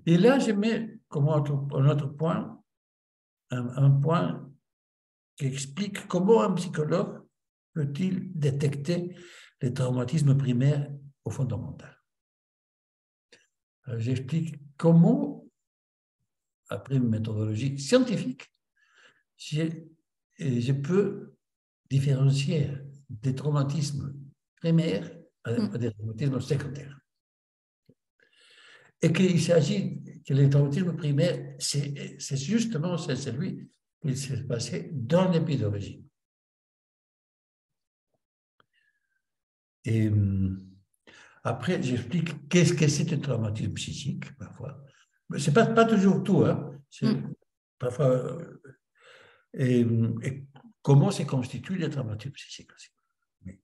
Et là, je mets comme un autre point, un point qui explique comment un psychologue peut-il détecter les traumatismes primaires au fondamental. J'explique comment, après une méthodologie scientifique, je peux différencier des traumatismes primaires à des traumatismes secondaires. Et qu'il s'agit que les traumatismes primaires, c'est justement celui qui s'est passé dans les pays d'origine. Et après, j'explique qu'est-ce que c'est un traumatisme psychique, parfois. Ce n'est pas toujours tout, hein. Parfois, et comment se constituent les traumatismes psychiques aussi. Oui.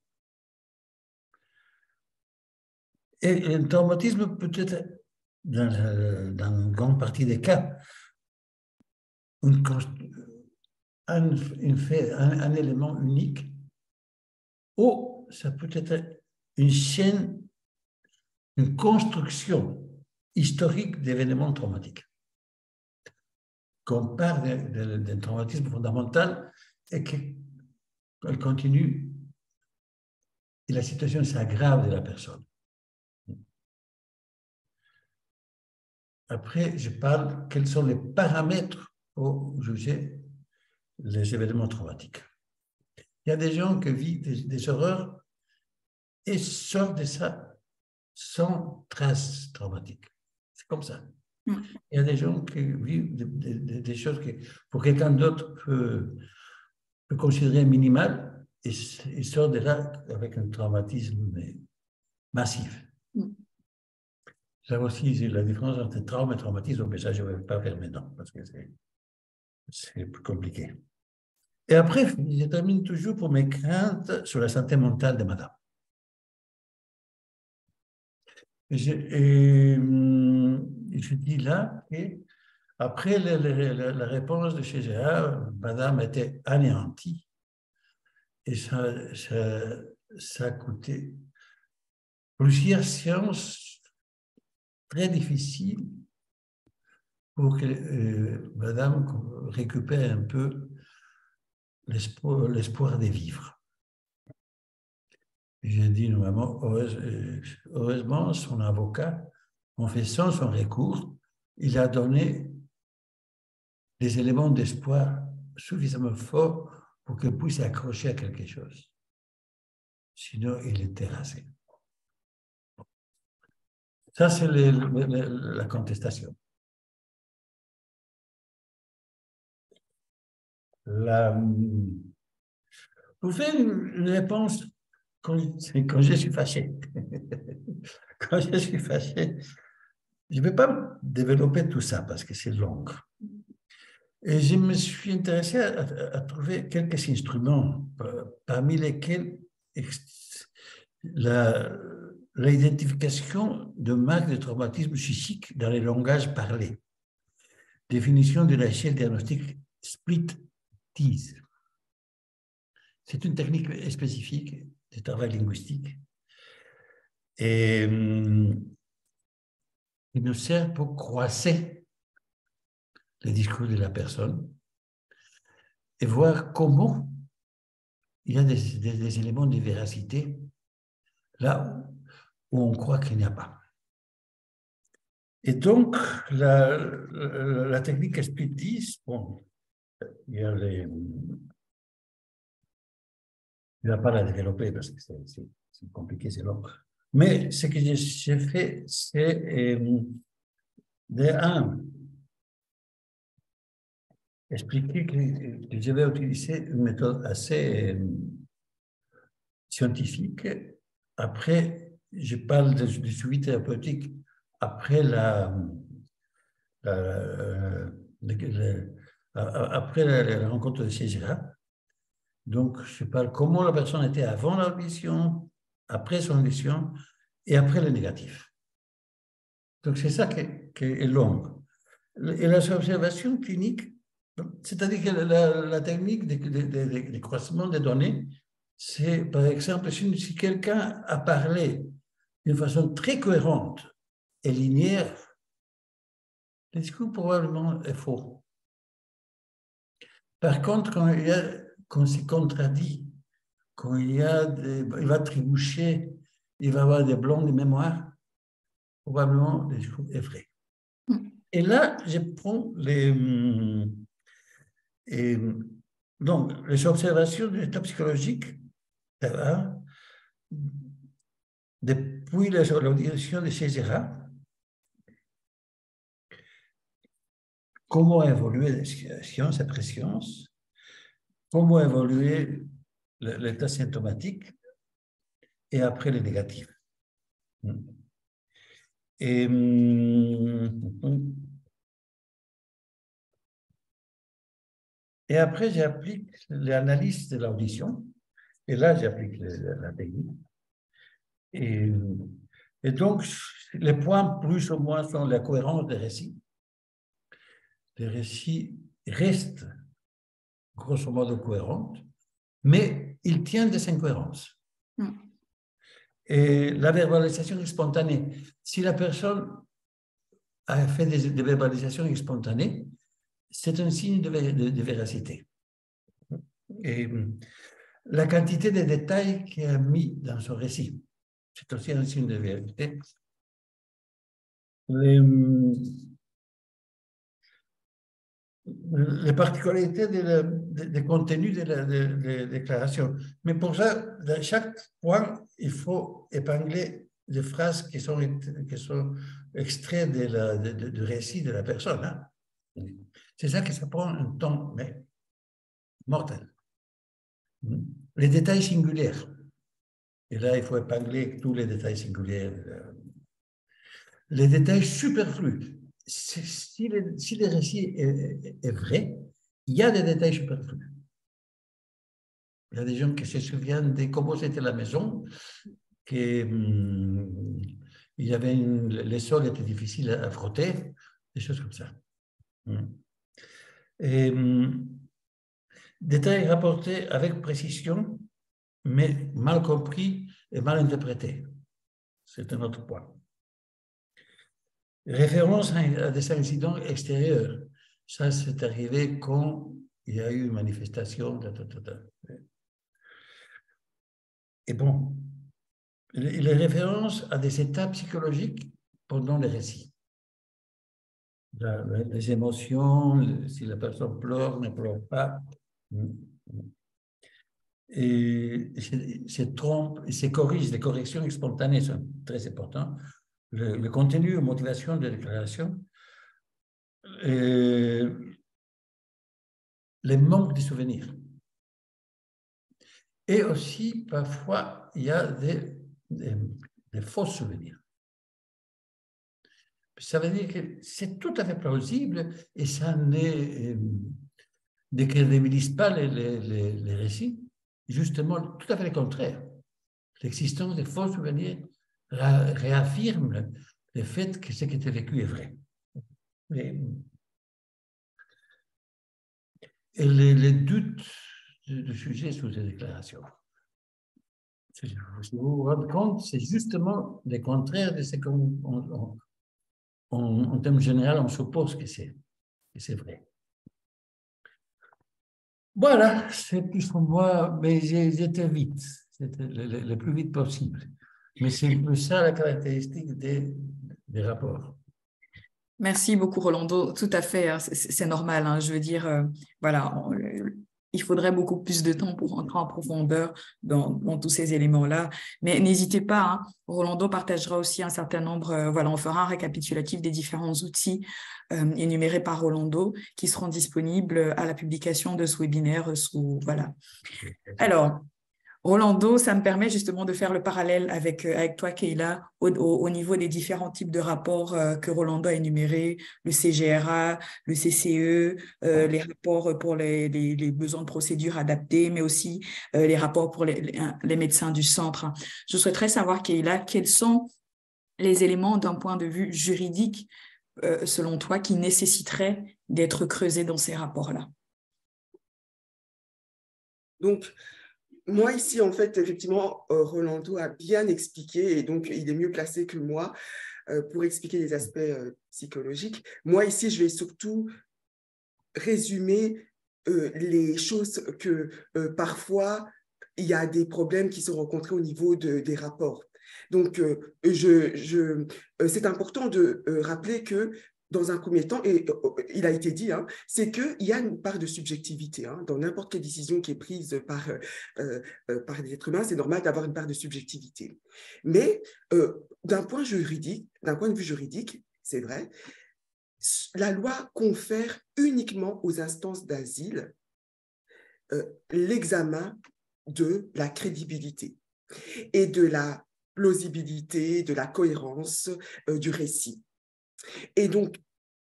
Et un traumatisme peut être, dans une grande partie des cas, un élément unique, ou ça peut être une chaîne, une construction historique d'événements traumatiques. Qu'on parle d'un traumatisme fondamental et qu'elle continue et la situation s'aggrave de la personne. Après, je parle quels sont les paramètres pour juger les événements traumatiques. Il y a des gens qui vivent des horreurs et sortent de ça sans traces traumatiques. C'est comme ça. Il y a des gens qui vivent des choses que pour quelqu'un d'autre peut considérer minimales et sortent de là avec un traumatisme massif. Ça aussi, c'est la différence entre trauma et traumatisme, mais ça, je ne vais pas faire maintenant parce que c'est plus compliqué. Et après, je termine toujours pour mes craintes sur la santé mentale de madame. Je dis là qu'après la réponse de chez Gérard, madame était anéantie et ça a coûté plusieurs séances très difficiles pour que madame récupère un peu l'espoir de vivre. J'ai dit normalement, heureusement, son avocat, en faisant son recours, il a donné des éléments d'espoir suffisamment forts pour qu'il puisse accrocher à quelque chose. Sinon, il était rasé. Ça, c'est la contestation. Pour faire une réponse quand je suis fâché. Quand je suis fâché, je ne vais pas développer tout ça parce que c'est long. Et je me suis intéressé à trouver quelques instruments, parmi lesquels l'identification de marques de traumatisme psychique dans les langages parlés. Définition de l'échelle diagnostique Split-Tease. C'est une technique spécifique de travail linguistique et il nous sert pour croiser le discours de la personne et voir comment il y a des éléments de véracité là où on croit qu'il n'y a pas. Et donc, la technique Split-Tease, bon, je ne vais pas la développer parce que c'est compliqué, c'est long. Mais ce que j'ai fait, c'est expliquer que je vais utiliser une méthode assez scientifique. Après, je parle du suivi thérapeutique après après la rencontre de chez Gérard. Donc, je parle comment la personne était avant l'audition, après son audition et après le négatif. Donc, c'est ça qui est long. Et la observation clinique, c'est-à-dire que la technique de croisement des données, c'est, par exemple, si quelqu'un a parlé d'une façon très cohérente et linéaire, le discours probablement est faux. Par contre, quand c'est contradit, quand il va trébucher, il va avoir des blancs de mémoire, probablement le discours est vrai. Et là, je prends donc, les observations de l'état psychologique depuis l'audition de César, comment évoluer science après science, comment évoluer l'état symptomatique et après les négatifs. Et après, j'applique l'analyse de l'audition. Et là, j'applique la technique. Et donc, les points plus ou moins sont la cohérence des récits. Les récits restent grosso modo cohérents, mais ils tiennent des incohérences. Et la verbalisation spontanée, si la personne a fait des verbalisations spontanées, c'est un signe de véracité. Et la quantité de détails qu'il a mis dans son récit, c'est aussi un signe de vérité. Les particularités des contenus de la déclaration. Mais pour ça, dans chaque point, il faut épingler des phrases qui sont extraites du récit de la personne. Hein. C'est ça que ça prend un temps mais mortel. Les détails singuliers. Et là, il faut épingler tous les détails singuliers. Les détails superflus. Si le récit est vrai, il y a des détails superflus. Il y a des gens qui se souviennent de comment c'était la maison, il y avait les sols étaient difficiles à frotter, des choses comme ça. Et, détails rapportés avec précision, mais mal compris et mal interprétés. C'est un autre point. Référence à des incidents extérieurs. Ça, c'est arrivé quand il y a eu une manifestation. Et bon, les références à des états psychologiques pendant les récits. Les émotions, si la personne pleure, ne pleure pas. Et se trompe, et se corrige. Les corrections spontanées sont très importantes. Le contenu et motivation de la déclaration, les manques de souvenirs. Et aussi, parfois, il y a des faux souvenirs. Ça veut dire que c'est tout à fait plausible et ça ne décrédibilise pas les récits. Justement, tout à fait le contraire. L'existence des faux souvenirs réaffirme le fait que ce qui était vécu est vrai. Et les doutes du sujet sous ces déclarations. Si vous vous rendez compte, c'est justement le contraire de ce qu'en termes généraux, on suppose que c'est vrai. Voilà, c'est plus pour moi, mais j'étais vite, c'était le plus vite possible. Mais c'est ça la caractéristique des rapports. Merci beaucoup, Rolando. Tout à fait, hein, c'est normal. Hein, je veux dire, voilà, il faudrait beaucoup plus de temps pour entrer en profondeur dans tous ces éléments-là. Mais n'hésitez pas, hein, Rolando partagera aussi un certain nombre, voilà, on fera un récapitulatif des différents outils énumérés par Rolando qui seront disponibles à la publication de ce webinaire. Voilà. Alors, Rolando, ça me permet justement de faire le parallèle avec toi, Keila, au niveau des différents types de rapports que Rolando a énumérés, le CGRA, le CCE, les rapports pour les besoins de procédures adaptées, mais aussi les rapports pour les médecins du centre. Je souhaiterais savoir, Keila, quels sont les éléments d'un point de vue juridique, selon toi, qui nécessiteraient d'être creusés dans ces rapports-là? Donc, moi, ici, en fait, effectivement, Rolando a bien expliqué, et donc il est mieux placé que moi pour expliquer les aspects psychologiques. Moi, ici, je vais surtout résumer les choses que parfois, il y a des problèmes qui sont rencontrés au niveau des rapports. Donc, c'est important de rappeler que dans un premier temps, et il a été dit, hein, c'est qu'il y a une part de subjectivité. Hein, dans n'importe quelle décision qui est prise par des êtres humains, c'est normal d'avoir une part de subjectivité. Mais d'un point de vue juridique, c'est vrai, la loi confère uniquement aux instances d'asile l'examen de la crédibilité et de la plausibilité, de la cohérence du récit. Et donc,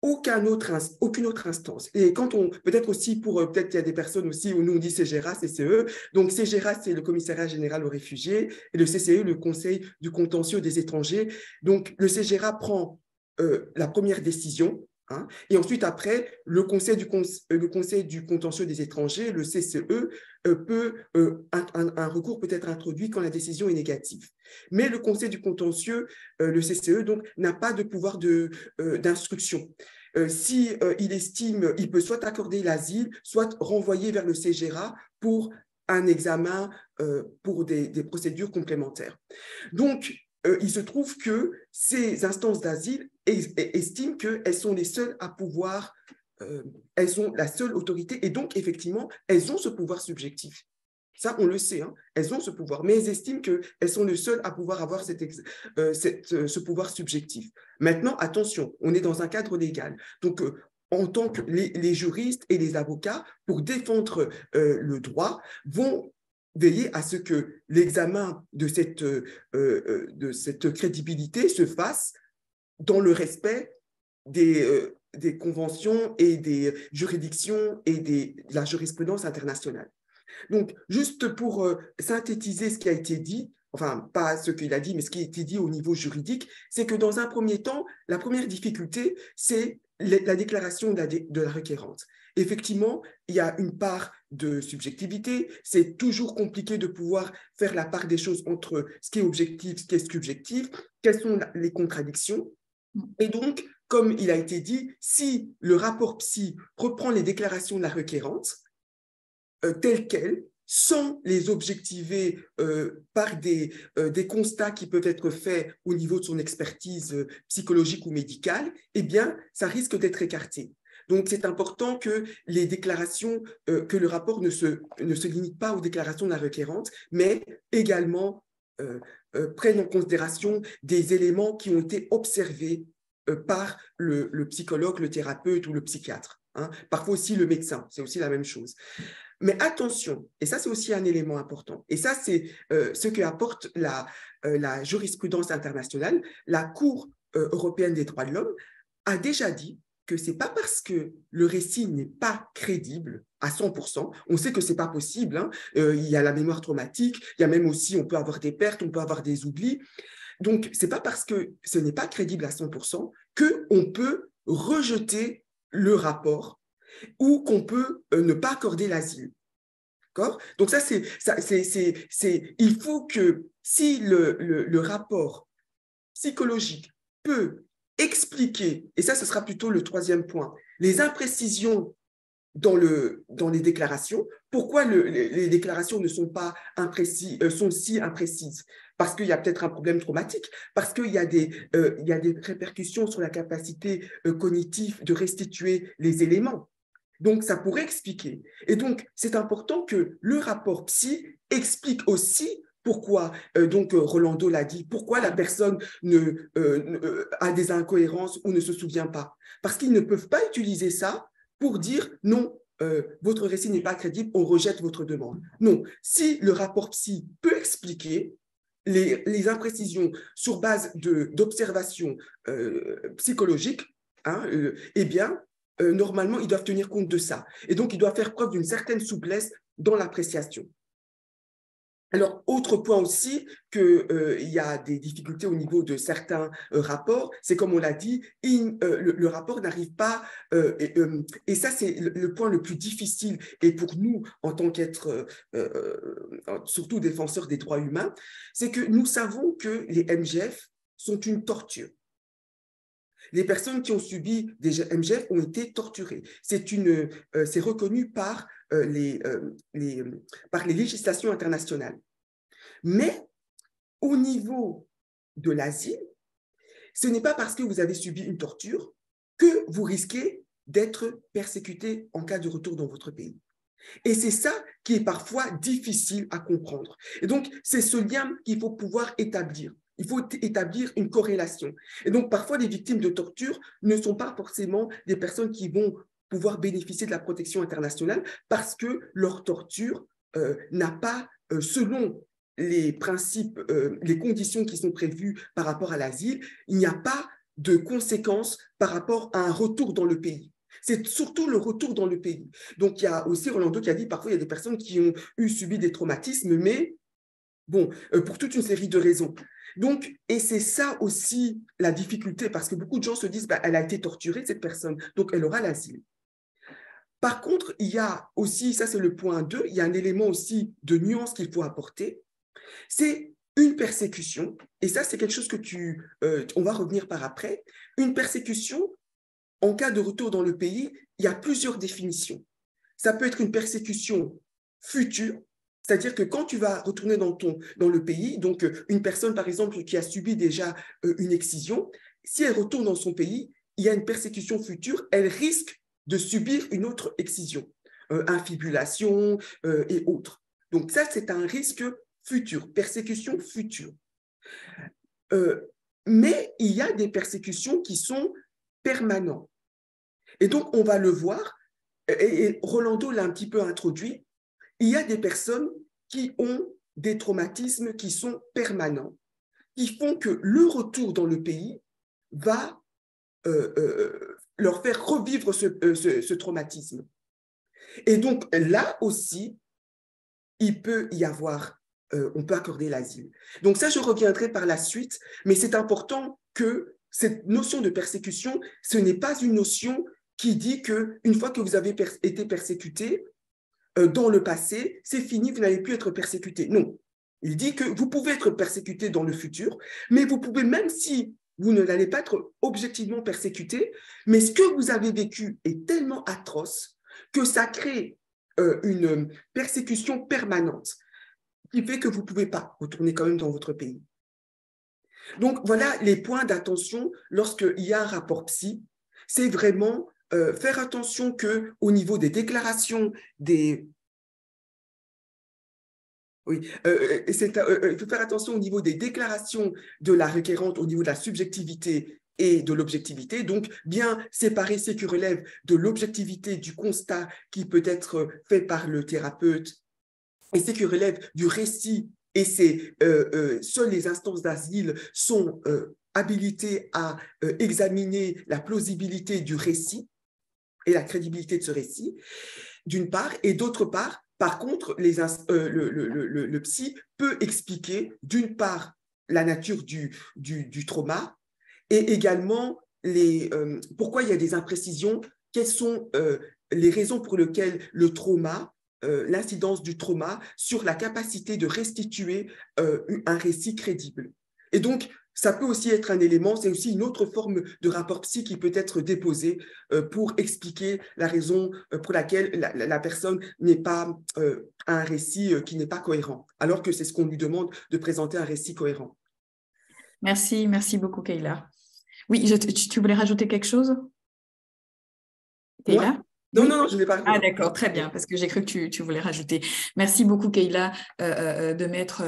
aucune autre instance. Et quand peut-être aussi peut-être qu'il y a des personnes aussi où nous on dit CGRA, CCE. Donc CGRA, c'est le Commissariat général aux réfugiés et le CCE, le Conseil du contentieux des étrangers. Donc le CGRA prend la première décision. Hein, et ensuite, après, le Conseil du contentieux des étrangers, le CCE, un recours peut être introduit quand la décision est négative. Mais le Conseil du contentieux, le CCE, donc, n'a pas de pouvoir d'instruction. Si il estime, il peut soit accorder l'asile, soit renvoyer vers le CGRA pour un examen pour des procédures complémentaires. Donc, il se trouve que ces instances d'asile estiment qu'elles sont les seules à pouvoir, elles ont la seule autorité et donc, effectivement, elles ont ce pouvoir subjectif. Ça, on le sait, hein, elles ont ce pouvoir, mais elles estiment qu'elles sont les seules à pouvoir avoir ce pouvoir subjectif. Maintenant, attention, on est dans un cadre légal. Donc, en tant que les juristes et les avocats, pour défendre le droit, vont veiller à ce que l'examen de cette crédibilité se fasse dans le respect des conventions et des juridictions et de la jurisprudence internationale. Donc, juste pour synthétiser ce qui a été dit, enfin, pas ce qu'il a dit, mais ce qui a été dit au niveau juridique, c'est que dans un premier temps, la première difficulté, c'est la déclaration de la requérante. Effectivement, il y a une part de subjectivité, c'est toujours compliqué de pouvoir faire la part des choses entre ce qui est objectif, ce qui est subjectif, quelles sont les contradictions. Et donc, comme il a été dit, si le rapport psy reprend les déclarations de la requérante, telles quelles, sans les objectiver par des constats qui peuvent être faits au niveau de son expertise psychologique ou médicale, eh bien, ça risque d'être écarté. Donc, c'est important que les déclarations, que le rapport ne se limite pas aux déclarations de la requérante, mais également prennent en considération des éléments qui ont été observés par le psychologue, le thérapeute ou le psychiatre. Hein. Parfois aussi le médecin, c'est aussi la même chose. Mais attention, et ça c'est aussi un élément important, et ça c'est ce que apporte la jurisprudence internationale. La Cour européenne des droits de l'homme a déjà dit que ce n'est pas parce que le récit n'est pas crédible à 100%, on sait que ce n'est pas possible, hein, il y a la mémoire traumatique, il y a même aussi, on peut avoir des pertes, on peut avoir des oublis. Donc, ce n'est pas parce que ce n'est pas crédible à 100% qu'on peut rejeter le rapport ou qu'on peut ne pas accorder l'asile. D'accord ? Donc, il faut que si le rapport psychologique peut expliquer, et ça, ce sera plutôt le troisième point, les imprécisions dans les déclarations. Pourquoi les déclarations ne sont pas sont si imprécises? Parce qu'il y a peut-être un problème traumatique, parce qu'il y a des répercussions sur la capacité cognitive de restituer les éléments. Donc, ça pourrait expliquer. Et donc, c'est important que le rapport psy explique aussi pourquoi, donc Rolando l'a dit, pourquoi la personne a des incohérences ou ne se souvient pas. Parce qu'ils ne peuvent pas utiliser ça pour dire non, votre récit n'est pas crédible, on rejette votre demande. Non, si le rapport psy peut expliquer les imprécisions sur base d'observations psychologiques, hein, eh bien, normalement, ils doivent tenir compte de ça. Et donc, ils doivent faire preuve d'une certaine souplesse dans l'appréciation. Alors, autre point aussi, qu'il y a des difficultés au niveau de certains rapports, c'est comme on l'a dit, le rapport n'arrive pas, et ça c'est le point le plus difficile, et pour nous, en tant qu'être, surtout défenseurs des droits humains, c'est que nous savons que les MGF sont une torture. Les personnes qui ont subi des MGF ont été torturées. C'est reconnu par les législations internationales. Mais au niveau de l'asile, ce n'est pas parce que vous avez subi une torture que vous risquez d'être persécuté en cas de retour dans votre pays. Et c'est ça qui est parfois difficile à comprendre. Et donc, c'est ce lien qu'il faut pouvoir établir. Il faut établir une corrélation. Et donc, parfois, les victimes de torture ne sont pas forcément des personnes qui vont pouvoir bénéficier de la protection internationale parce que leur torture n'a pas, selon les principes, les conditions qui sont prévues par rapport à l'asile, il n'y a pas de conséquences par rapport à un retour dans le pays. C'est surtout le retour dans le pays. Donc, il y a aussi Rolando qui a dit parfois il y a des personnes qui ont subi des traumatismes, mais bon, pour toute une série de raisons. Donc, et c'est ça aussi la difficulté, parce que beaucoup de gens se disent bah, elle a été torturée, cette personne, donc elle aura l'asile. Par contre, il y a aussi, ça c'est le point 2, il y a un élément aussi de nuance qu'il faut apporter, c'est une persécution, et ça c'est quelque chose que on va revenir par après, une persécution. En cas de retour dans le pays, il y a plusieurs définitions. Ça peut être une persécution future, c'est-à-dire que quand tu vas retourner dans le pays, donc une personne, par exemple, qui a subi déjà une excision, si elle retourne dans son pays, il y a une persécution future, elle risque de subir une autre excision, infibulation et autres. Donc ça, c'est un risque futur, persécution future. Mais il y a des persécutions qui sont permanent. Et donc, on va le voir, et Rolando l'a un petit peu introduit, il y a des personnes qui ont des traumatismes qui sont permanents, qui font que le retour dans le pays va leur faire revivre ce traumatisme. Et donc, là aussi, il peut y avoir, on peut accorder l'asile. Donc ça, je reviendrai par la suite, mais c'est important que cette notion de persécution, ce n'est pas une notion qui dit qu'une fois que vous avez été persécuté dans le passé, c'est fini, vous n'allez plus être persécuté. Non, il dit que vous pouvez être persécuté dans le futur, mais vous pouvez, même si vous n'allez pas être objectivement persécuté, mais ce que vous avez vécu est tellement atroce que ça crée une persécution permanente qui fait que vous ne pouvez pas retourner quand même dans votre pays. Donc, voilà les points d'attention lorsqu'il y a un rapport psy. C'est vraiment faire attention qu'au niveau des déclarations, il faut faire attention au niveau des déclarations de la requérante, au niveau de la subjectivité et de l'objectivité. Donc, bien séparer ce qui relève de l'objectivité, du constat qui peut être fait par le thérapeute et ce qui relève du récit. Et seules les instances d'asile sont habilitées à examiner la plausibilité du récit et la crédibilité de ce récit, d'une part, et d'autre part, par contre, le psy peut expliquer, d'une part, la nature du trauma et également pourquoi il y a des imprécisions, quelles sont les raisons pour lesquelles le trauma, l'incidence du trauma sur la capacité de restituer un récit crédible. Et donc, ça peut aussi être un élément, c'est aussi une autre forme de rapport psy qui peut être déposé pour expliquer la raison pour laquelle la personne n'est pas un récit qui n'est pas cohérent, alors que c'est ce qu'on lui demande de présenter un récit cohérent. Merci beaucoup, Kayla. Oui, tu voulais rajouter quelque chose, Kayla? Non, Oui. non, non, je n'ai pas. Ah, d'accord, très bien, parce que j'ai cru que tu voulais rajouter. Merci beaucoup, Kayla, de mettre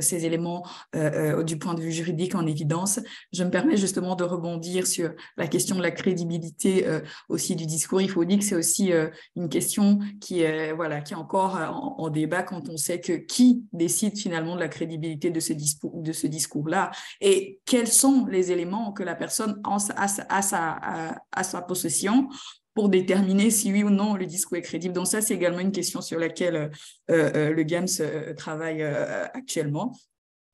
ces éléments du point de vue juridique en évidence. Je me permets justement de rebondir sur la question de la crédibilité aussi du discours. Il faut dire que c'est aussi une question qui est, voilà, qui est encore en débat quand on sait que qui décide finalement de la crédibilité de ce discours-là et quels sont les éléments que la personne a à sa possession pour déterminer si oui ou non le discours est crédible. Donc ça, c'est également une question sur laquelle le GAMS travaille actuellement.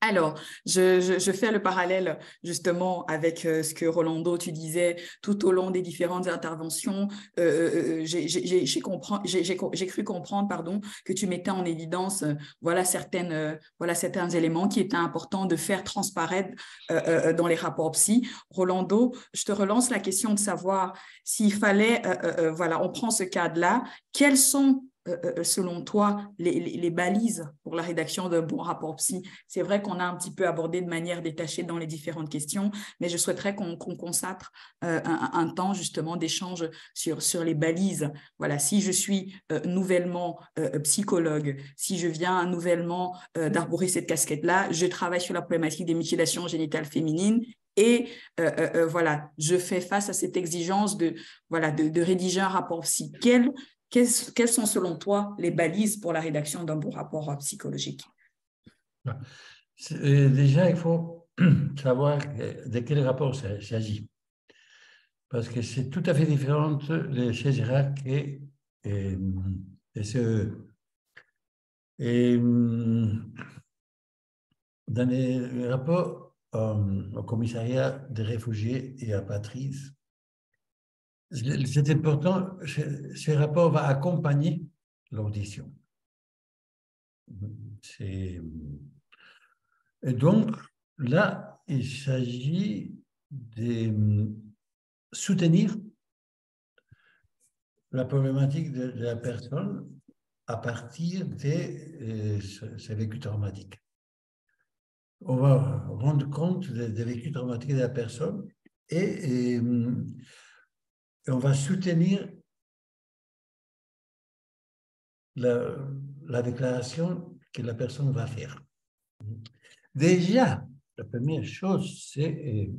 Alors, je fais le parallèle justement avec ce que Rolando, tu disais tout au long des différentes interventions. J'ai cru comprendre, pardon, que tu mettais en évidence voilà certains éléments qui étaient importants de faire transparaître dans les rapports psy. Rolando, je te relance la question de savoir s'il fallait, voilà, on prend ce cadre-là, quels sont selon toi, les balises pour la rédaction d'un bon rapport psy? C'est vrai qu'on a un petit peu abordé de manière détachée dans les différentes questions, mais je souhaiterais qu'on consacre un temps justement d'échange sur les balises. Voilà, si je suis nouvellement psychologue, si je viens nouvellement d'arborer cette casquette-là, je travaille sur la problématique des mutilations génitales féminines et voilà, je fais face à cette exigence de rédiger un rapport psy. Quelles sont, selon toi, les balises pour la rédaction d'un bon rapport psychologique? Déjà, il faut savoir de quel rapport il s'agit. Parce que c'est tout à fait différent les Chaises-Irac et CE. Et dans les rapports au commissariat des réfugiés et apatrides, c'est important, ce rapport va accompagner l'audition. Et donc, là, il s'agit de soutenir la problématique de la personne à partir de ses vécus traumatiques. On va rendre compte des vécus traumatiques de la personne et on va soutenir la déclaration que la personne va faire. Déjà, la première chose, c'est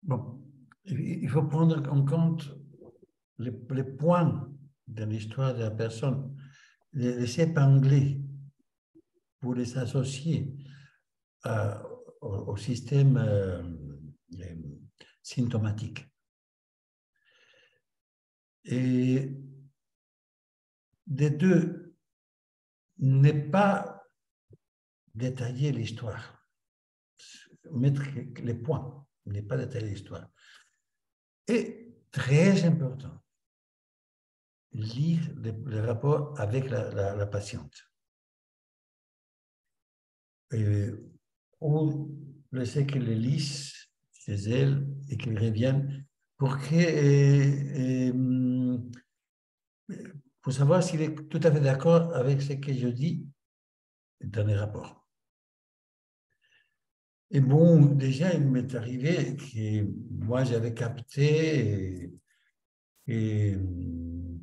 bon, il faut prendre en compte les points de l'histoire de la personne, les épingler pour les associer au système symptomatique. Et des deux, ne pas détailler l'histoire, mettre les points, ne pas détailler l'histoire. Et très important, lire les rapports avec la patiente. Ou laisser qu'elle les lise chez elle et qu'elle revienne pour savoir s'il est tout à fait d'accord avec ce que je dis dans les rapports. Et bon, déjà, il m'est arrivé que moi, j'avais capté et je ne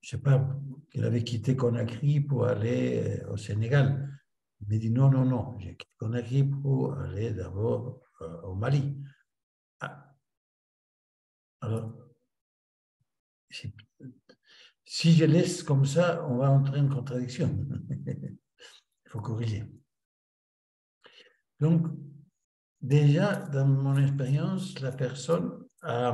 sais pas, qu'il avait quitté Conakry pour aller au Sénégal. Il m'a dit non, non, non, j'ai quitté Conakry pour aller d'abord au Mali. Ah. Alors, si je laisse comme ça, on va entrer en contradiction. Il faut corriger. Donc, déjà, dans mon expérience, la personne a...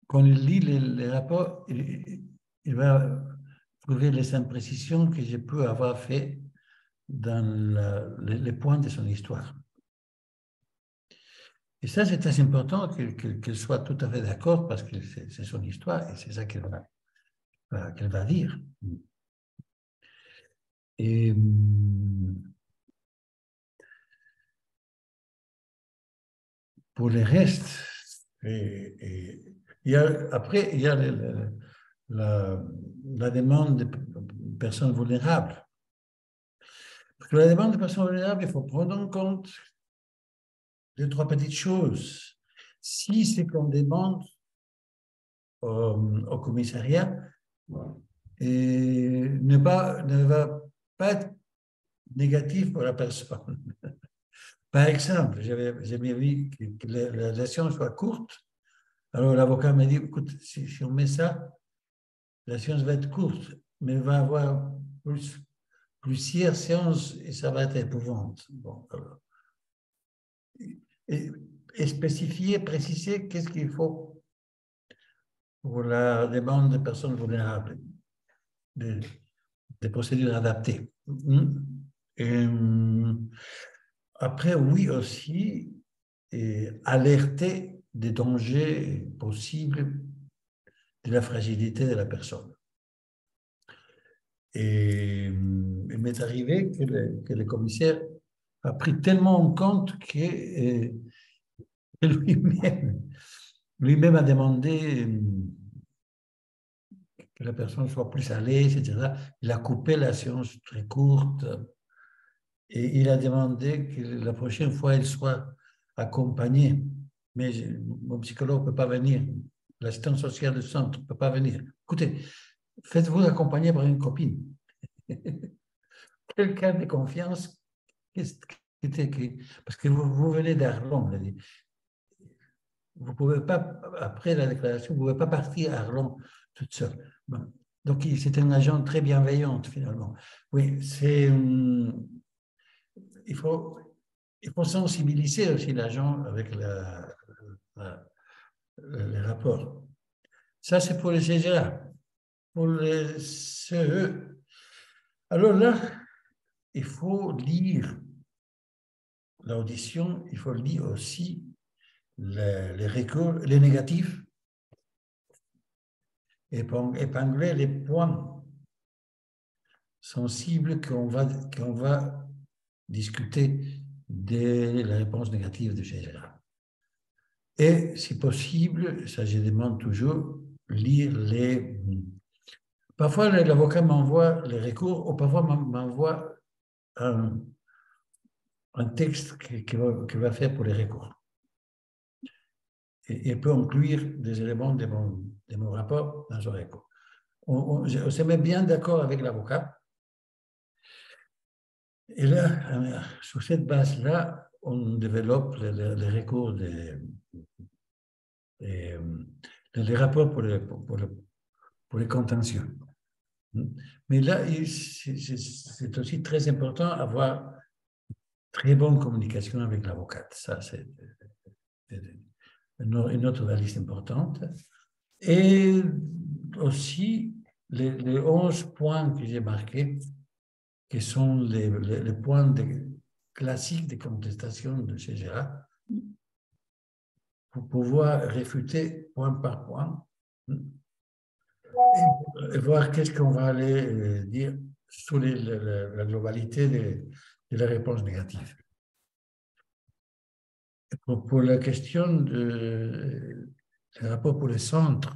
quand il lit les rapports, il va trouver les imprécisions que je peux avoir fait dans les points de son histoire. Et ça, c'est très important qu'elle soit tout à fait d'accord parce que c'est son histoire et c'est ça qu'elle va dire. Et pour le reste, après, il y a la demande des personnes vulnérables. Parce que la demande de personnes vulnérables, il faut prendre en compte 2-3 petites choses. Si c'est qu'on demande au commissariat, et ne va pas être négatif pour la personne. Par exemple, j'avais vu que la session soit courte. Alors l'avocat m'a dit, écoute, si on met ça, la séance va être courte, mais il va y avoir plusieurs séances et ça va être épouvante. Bon, alors. Et spécifier, préciser qu'est-ce qu'il faut pour la demande de personnes vulnérables, des procédures adaptées. Et après, oui aussi, alerter des dangers possibles de la fragilité de la personne. Et il m'est arrivé que le commissaire a pris tellement en compte que lui-même a demandé que la personne soit plus à l'aise, etc. Il a coupé la séance très courte et il a demandé que la prochaine fois, il soit accompagné. Mais mon psychologue ne peut pas venir, l'assistant social du centre ne peut pas venir. Écoutez, faites-vous accompagner par une copine. Quelqu'un de confiance, parce que vous venez d'Arlon. Vous ne pouvez pas, après la déclaration, vous ne pouvez pas partir à Arlon toute seule. Bon. Donc, c'est un agent très bienveillant, finalement. Oui, il faut sensibiliser aussi l'agent avec les rapports. Ça, c'est pour les CGA. Pour les CE, alors là, il faut lire l'audition, il faut lire aussi les recours, les négatifs, épingler les points sensibles qu'on va discuter de la réponse négative de CGA. Et, si possible, ça je demande toujours, lire les... Parfois, l'avocat m'envoie les recours, ou parfois m'envoie un texte qu'il va faire pour les recours. Et peut inclure des éléments de mon rapport dans son recours. On se met bien d'accord avec l'avocat. Et là, sur cette base-là, on développe les recours, les rapports pour les contentieux. Mais là, c'est aussi très important d'avoir très bonne communication avec l'avocate. Ça, c'est une autre valise importante. Et aussi, les 11 points que j'ai marqués, qui sont les points classiques de contestation de CGA, pour pouvoir réfuter point par point et voir qu'est-ce qu'on va aller dire sur la globalité de la réponse négative. Pour la question du rapport pour les centres,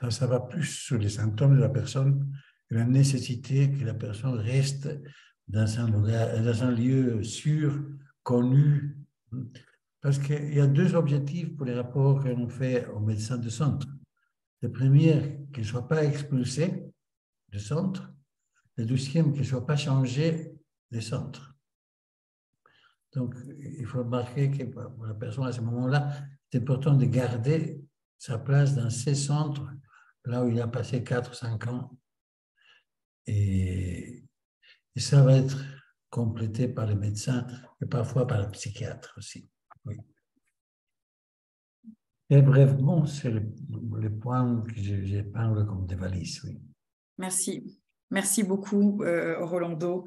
ça va plus sur les symptômes de la personne et la nécessité que la personne reste dans un lieu sûr, connu. Parce qu'il y a 2 objectifs pour les rapports que l'on fait aux médecins de centre. Le premier, qu'ils ne soient pas expulsés du centre. Le deuxième, qu'ils ne soient pas changés des centres. Donc, il faut remarquer que pour la personne à ce moment-là, c'est important de garder sa place dans ces centres, là où il a passé 4 ou 5 ans. Et ça va être complété par les médecins et parfois par le psychiatre aussi. Oui. Et brièvement, c'est le point que j'épingle comme des valises. Oui. Merci. Merci beaucoup, Rolando.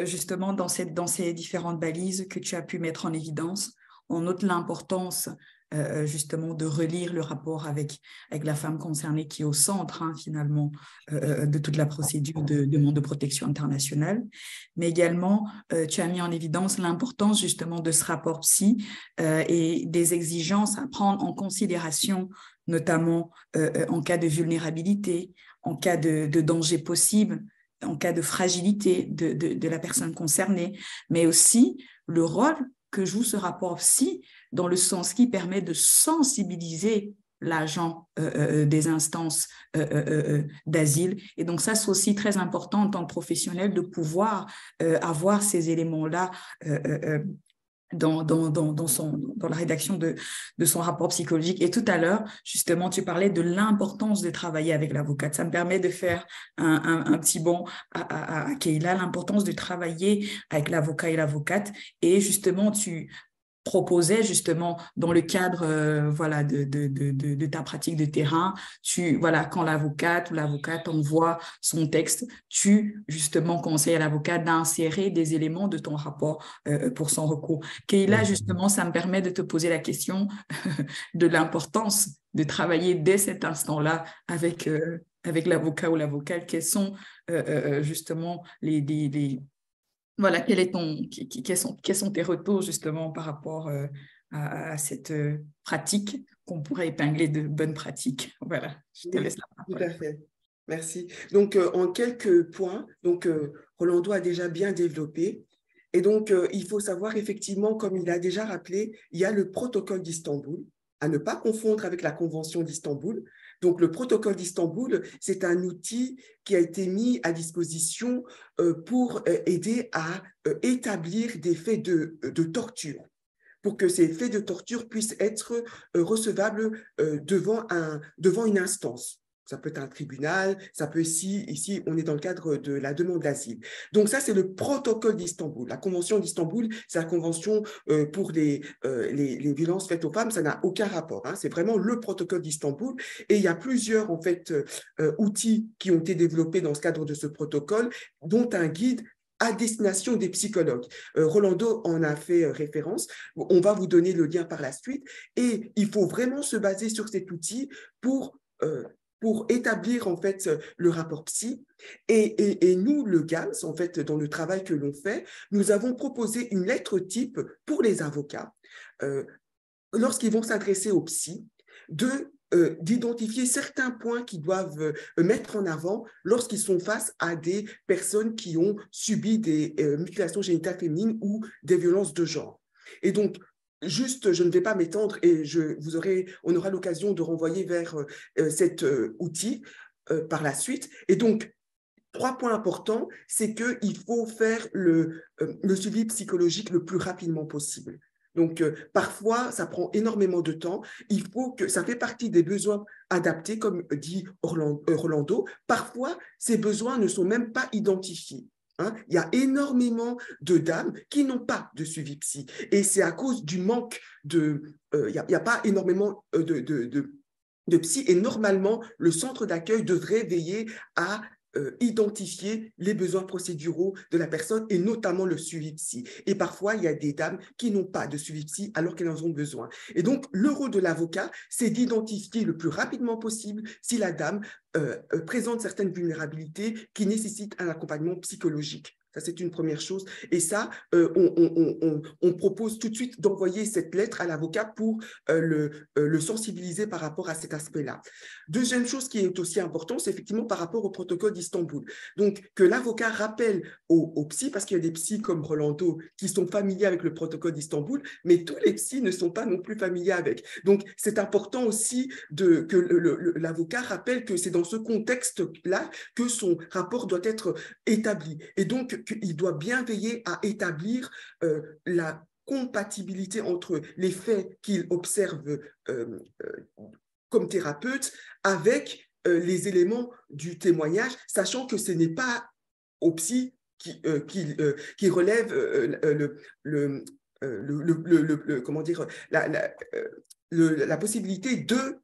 Justement, dans ces différentes balises que tu as pu mettre en évidence, on note l'importance justement de relire le rapport avec la femme concernée qui est au centre, finalement, de toute la procédure de demande de protection internationale. Mais également, tu as mis en évidence l'importance justement de ce rapport psy et des exigences à prendre en considération, notamment en cas de vulnérabilité, en cas de danger possible en cas de fragilité de la personne concernée, mais aussi le rôle que joue ce rapport psy dans le sens qui permet de sensibiliser l'agent des instances d'asile. Et donc ça, c'est aussi très important en tant que professionnel de pouvoir avoir ces éléments-là dans la rédaction de son rapport psychologique. Et tout à l'heure, justement, tu parlais de l'importance de travailler avec l'avocate. Ça me permet de faire un petit bond à Keïla, l'importance de travailler avec l'avocat et l'avocate. Et justement, tu proposais justement dans le cadre voilà de ta pratique de terrain, quand l'avocate ou l'avocate envoie son texte, tu justement conseilles à l'avocat d'insérer des éléments de ton rapport pour son recours. Keïla, justement, ça me permet de te poser la question de l'importance de travailler dès cet instant-là avec l'avocat ou l'avocate. Quels sont justement voilà, quels sont tes retours justement par rapport à cette pratique qu'on pourrait épingler de bonnes pratiques? Voilà, je te laisse la parole. Tout à fait. Merci. Donc, en quelques points, Rolando a déjà bien développé. Et donc, il faut savoir effectivement, comme il a déjà rappelé, il y a le protocole d'Istanbul, à ne pas confondre avec la Convention d'Istanbul. Donc, le protocole d'Istanbul, c'est un outil qui a été mis à disposition pour aider à établir des faits de torture, pour que ces faits de torture puissent être recevables devant une instance. Ça peut être un tribunal, ça peut ici, on est dans le cadre de la demande d'asile. Donc ça, c'est le protocole d'Istanbul. La convention d'Istanbul, c'est la convention pour les violences faites aux femmes, ça n'a aucun rapport. Hein. C'est vraiment le protocole d'Istanbul. Et il y a plusieurs, en fait, outils qui ont été développés dans ce cadre de ce protocole, dont un guide à destination des psychologues. Rolando en a fait référence. On va vous donner le lien par la suite. Et il faut vraiment se baser sur cet outil pour établir en fait le rapport psy. Et nous, le GAMS, en fait, dans le travail que l'on fait, nous avons proposé une lettre type pour les avocats lorsqu'ils vont s'adresser au psy d'identifier certains points qu'ils doivent mettre en avant lorsqu'ils sont face à des personnes qui ont subi des mutilations génitales féminines ou des violences de genre. Et donc, juste, je ne vais pas m'étendre et on aura l'occasion de renvoyer vers cet outil par la suite. Et donc, 3 points importants, c'est qu'il faut faire le suivi psychologique le plus rapidement possible. Donc, parfois, ça prend énormément de temps. Il faut ça fait partie des besoins adaptés, comme dit Rolando. Parfois, ces besoins ne sont même pas identifiés. Hein, il y a énormément de dames qui n'ont pas de suivi psy. Et c'est à cause du manque il n'y a pas énormément de psy. Et normalement, le centre d'accueil devrait veiller à identifier les besoins procéduraux de la personne et notamment le suivi psy. Et parfois, il y a des dames qui n'ont pas de suivi psy alors qu'elles en ont besoin. Et donc, le rôle de l'avocat, c'est d'identifier le plus rapidement possible si la dame présente certaines vulnérabilités qui nécessitent un accompagnement psychologique. Ça, c'est une première chose. Et ça, on propose tout de suite d'envoyer cette lettre à l'avocat pour le sensibiliser par rapport à cet aspect-là. Deuxième chose qui est aussi importante, c'est effectivement par rapport au protocole d'Istanbul. Donc, que l'avocat rappelle aux psys, parce qu'il y a des psys comme Rolando qui sont familiers avec le protocole d'Istanbul, mais tous les psys ne sont pas non plus familiers avec. Donc, c'est important aussi que l'avocat rappelle que c'est dans ce contexte-là que son rapport doit être établi. Et donc, il doit bien veiller à établir la compatibilité entre les faits qu'il observe comme thérapeute avec les éléments du témoignage, sachant que ce n'est pas au psy qui relève comment dire, la possibilité de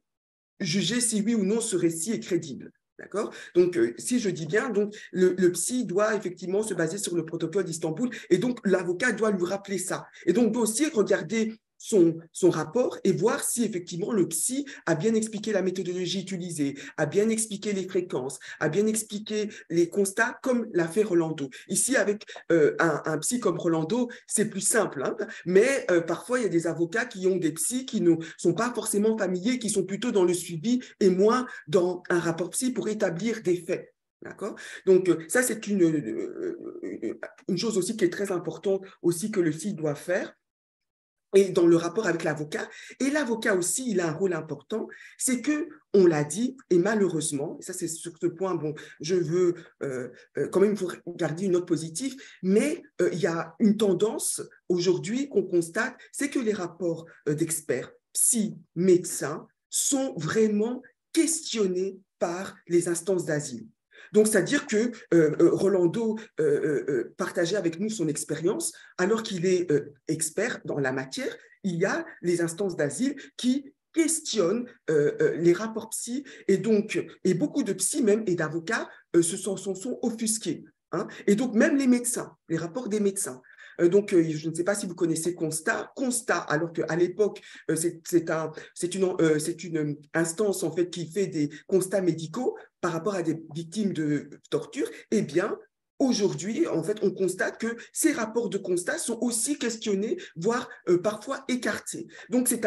juger si oui ou non ce récit est crédible. D'accord? Donc, si je dis bien, donc, le psy doit effectivement se baser sur le protocole d'Istanbul et donc l'avocat doit lui rappeler ça. Et donc, doit aussi regarder son rapport et voir si effectivement le psy a bien expliqué la méthodologie utilisée, a bien expliqué les fréquences, a bien expliqué les constats comme l'a fait Rolando. Ici, avec un psy comme Rolando, c'est plus simple, hein, mais parfois, il y a des avocats qui ont des psys qui ne sont pas forcément familiers, qui sont plutôt dans le suivi et moins dans un rapport psy pour établir des faits. D'accord? Donc, ça, c'est une chose aussi qui est très importante aussi que le psy doit faire. Et dans le rapport avec l'avocat. Et l'avocat aussi, il a un rôle important, c'est que, on l'a dit, et malheureusement, et ça c'est sur ce point, bon, je veux quand même vous garder une note positive, mais il y a une tendance aujourd'hui qu'on constate, c'est que les rapports d'experts, psy, médecins, sont vraiment questionnés par les instances d'asile. Donc, c'est-à-dire que Rolando partageait avec nous son expérience, alors qu'il est expert dans la matière, il y a les instances d'asile qui questionnent les rapports psy, et beaucoup de psy même et d'avocats se sont offusqués. Hein. Et donc, même les médecins, les rapports des médecins. Donc, je ne sais pas si vous connaissez Constat, alors qu'à l'époque, c'est une instance en fait qui fait des constats médicaux par rapport à des victimes de torture. Eh bien, aujourd'hui, en fait, on constate que ces rapports de constat sont aussi questionnés, voire parfois écartés. Donc, c'est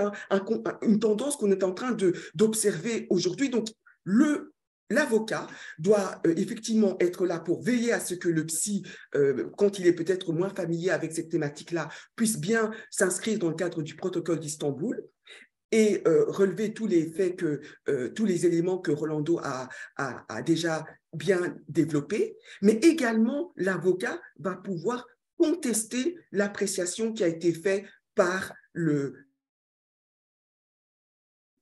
une tendance qu'on est en train d'observer aujourd'hui. Donc, l'avocat doit effectivement être là pour veiller à ce que le psy, quand il est peut-être moins familier avec cette thématique-là, puisse bien s'inscrire dans le cadre du protocole d'Istanbul et relever tous les faits tous les éléments que Rolando a déjà bien développés, mais également l'avocat va pouvoir contester l'appréciation qui a été faite par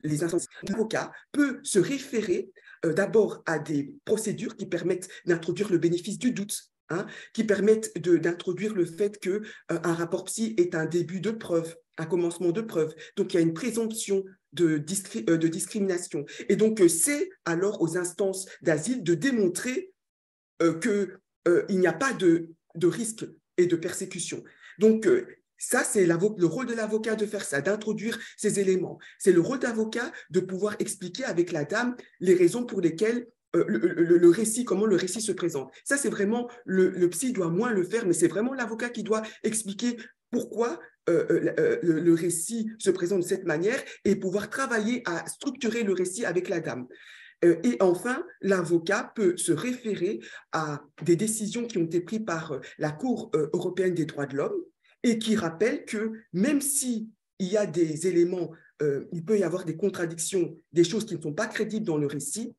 les instances. L'avocat peut se référer d'abord à des procédures qui permettent d'introduire le bénéfice du doute, hein, qui permettent d'introduire le fait qu'un rapport psy est un début de preuve, un commencement de preuve. Donc, il y a une présomption de discrimination. Et donc, c'est alors aux instances d'asile de démontrer qu'il n'y a pas de risque et de persécution. Donc, ça, c'est le rôle de l'avocat de faire ça, d'introduire ces éléments. C'est le rôle d'avocat de pouvoir expliquer avec la dame les raisons pour lesquelles le récit, comment le récit se présente. Ça, c'est vraiment, le psy doit moins le faire, mais c'est vraiment l'avocat qui doit expliquer pourquoi le récit se présente de cette manière et pouvoir travailler à structurer le récit avec la dame. Et enfin, l'avocat peut se référer à des décisions qui ont été prises par la Cour européenne des droits de l'homme et qui rappellent que même s'il y a des éléments, il peut y avoir des contradictions, des choses qui ne sont pas crédibles dans le récit,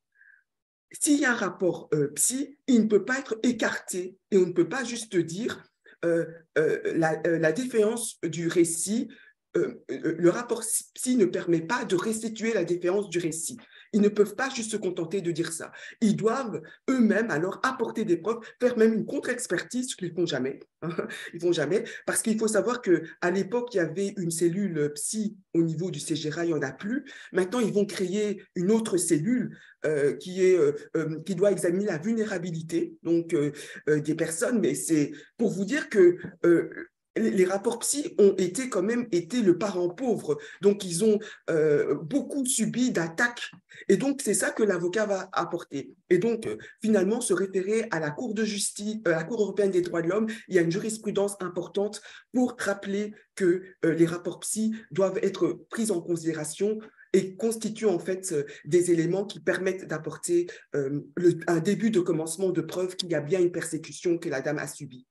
s'il y a un rapport psy, il ne peut pas être écarté et on ne peut pas juste dire la défaillance du récit, le rapport psy ne permet pas de restituer la défaillance du récit. Ils ne peuvent pas juste se contenter de dire ça. Ils doivent eux-mêmes alors apporter des preuves, faire même une contre-expertise, ce qu'ils ne font jamais. Ils ne font jamais, parce qu'il faut savoir qu'à l'époque, il y avait une cellule psy au niveau du CGRA, il n'y en a plus. Maintenant, ils vont créer une autre cellule qui doit examiner la vulnérabilité donc, des personnes, mais c'est pour vous dire que les rapports psy ont quand même été le parent pauvre. Donc, ils ont beaucoup subi d'attaques. Et donc, c'est ça que l'avocat va apporter. Et donc, finalement, se référer à la Cour de justice, la Cour européenne des droits de l'homme, il y a une jurisprudence importante pour rappeler que les rapports psy doivent être pris en considération et constituent en fait des éléments qui permettent d'apporter un début de commencement de preuve qu'il y a bien une persécution que la dame a subie.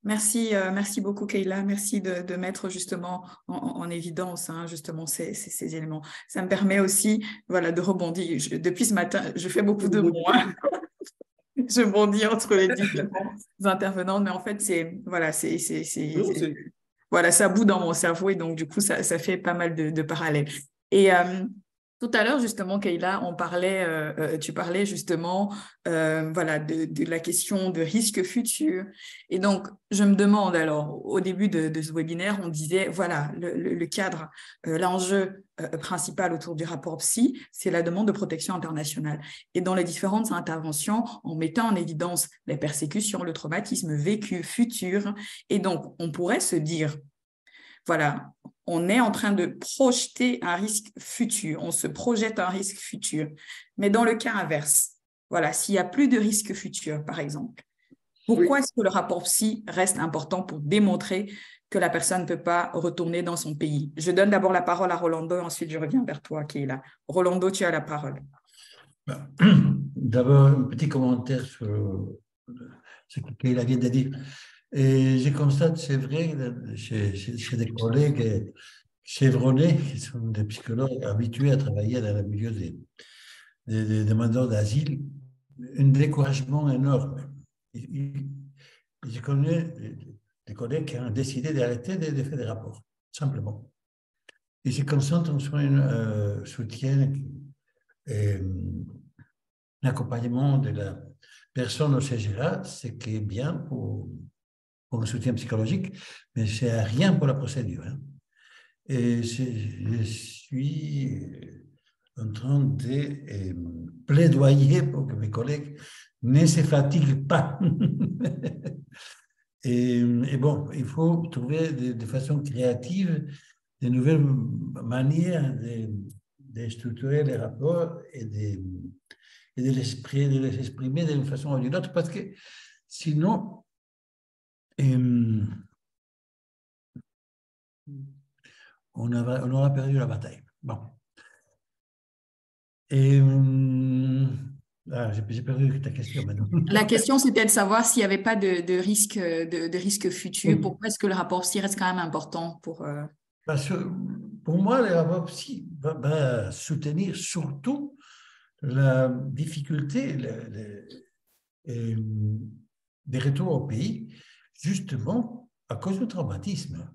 Merci, merci beaucoup Kayla, merci de mettre justement en évidence justement ces éléments. Ça me permet aussi voilà, de rebondir. Depuis ce matin, je fais beaucoup de mots. Je bondis entre les différents intervenants, mais en fait, voilà, ça bout dans mon cerveau et donc du coup, ça fait pas mal de parallèles. Et tout à l'heure, justement, Kayla, tu parlais justement voilà, de la question de risque futur. Et donc, je me demande, alors, au début de ce webinaire, on disait, voilà, le cadre, l'enjeu principal autour du rapport psy, c'est la demande de protection internationale. Et dans les différentes interventions, en mettant en évidence les persécutions, le traumatisme vécu, futur. Et donc, on pourrait se dire, voilà, on est en train de projeter un risque futur, on se projette un risque futur. Mais dans le cas inverse, voilà, s'il n'y a plus de risque futur, par exemple, pourquoi est-ce que le rapport psy reste important pour démontrer que la personne ne peut pas retourner dans son pays? Je donne d'abord la parole à Rolando et ensuite je reviens vers toi, Kayla. Rolando, tu as la parole. d'abord, un petit commentaire sur ce qu'il vient de dire. Et je constate, c'est vrai, chez des collègues chevronnés, qui sont des psychologues habitués à travailler dans le milieu des demandeurs d'asile, un découragement énorme. Je connais des collègues qui ont décidé d'arrêter de faire des rapports, simplement. Ils se concentrent sur un soutien et l'accompagnement de la personne au CGA, ce qui est bien pour un soutien psychologique, mais c'est rien pour la procédure. Hein. Et je suis en train de plaidoyer pour que mes collègues ne se fatiguent pas. et bon, il faut trouver de façon créative de nouvelles manières de structurer les rapports et de les exprimer d'une façon ou d'une autre, parce que sinon, on aura perdu la bataille. Bon. Et j'ai perdu ta question maintenant. La question, c'était de savoir s'il n'y avait pas de risque futur. Pourquoi est-ce que le rapport psy reste quand même important pour... Parce que pour moi, le rapport psy va soutenir surtout la difficulté des retours au pays, justement à cause du traumatisme.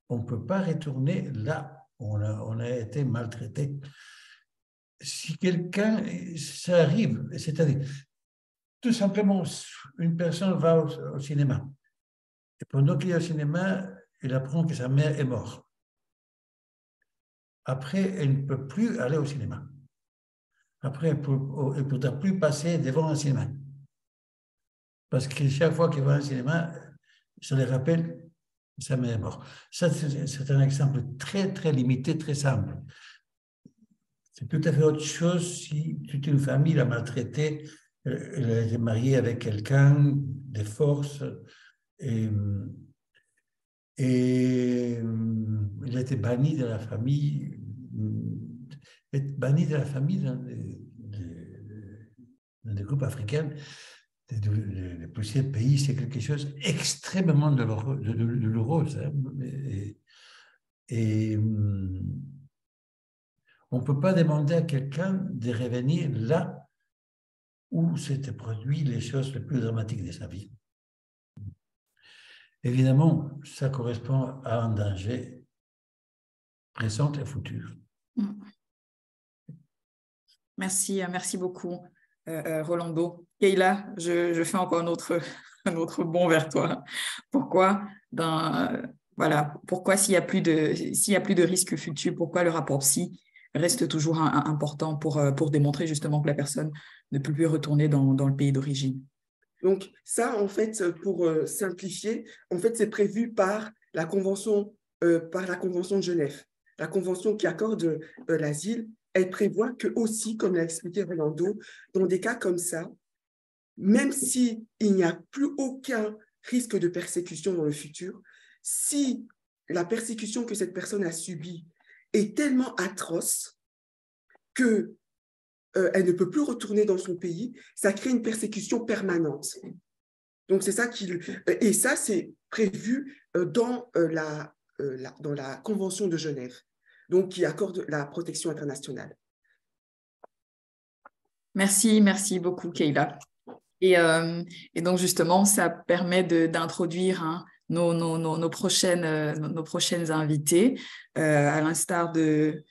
On ne peut pas retourner là où on a été maltraité. Si quelqu'un, ça arrive, c'est-à-dire, tout simplement, une personne va au cinéma. Et pendant qu'il est au cinéma, il apprend que sa mère est morte. Après, elle ne peut plus aller au cinéma. Après, elle ne pourra plus passer devant un cinéma. Parce que chaque fois qu'il va au cinéma, ça lui rappelle que sa mère est morte. Ça, c'est un exemple très, très limité, très simple. C'est tout à fait autre chose si toute une famille l'a maltraité, elle a été mariée avec quelqu'un de force et il a été banni de la famille. Être banni de la famille dans des groupes africains, de plusieurs pays, c'est quelque chose d'extrêmement douloureux. Hein? Et on ne peut pas demander à quelqu'un de revenir là où s'étaient produites les choses les plus dramatiques de sa vie. Évidemment, ça correspond à un danger présent et futur. Merci beaucoup, Rolando. Keila, je fais encore un autre bond vers toi. Pourquoi pourquoi s'il y a plus de risque futur, pourquoi le rapport psy reste toujours important pour démontrer justement que la personne ne peut plus retourner dans le pays d'origine? Donc ça, en fait, pour simplifier, en fait, c'est prévu par la Convention de Genève. La Convention qui accorde l'asile, elle prévoit que aussi, comme l'a expliqué Rolando, dans des cas comme ça, même s'il n'y a plus aucun risque de persécution dans le futur, si la persécution que cette personne a subie est tellement atroce que elle ne peut plus retourner dans son pays, ça crée une persécution permanente. Donc, c'est ça et ça, c'est prévu dans la Convention de Genève, donc qui accorde la protection internationale. Merci beaucoup, Keila. Et donc, justement, ça permet d'introduire nos prochaines invités, à l'instar de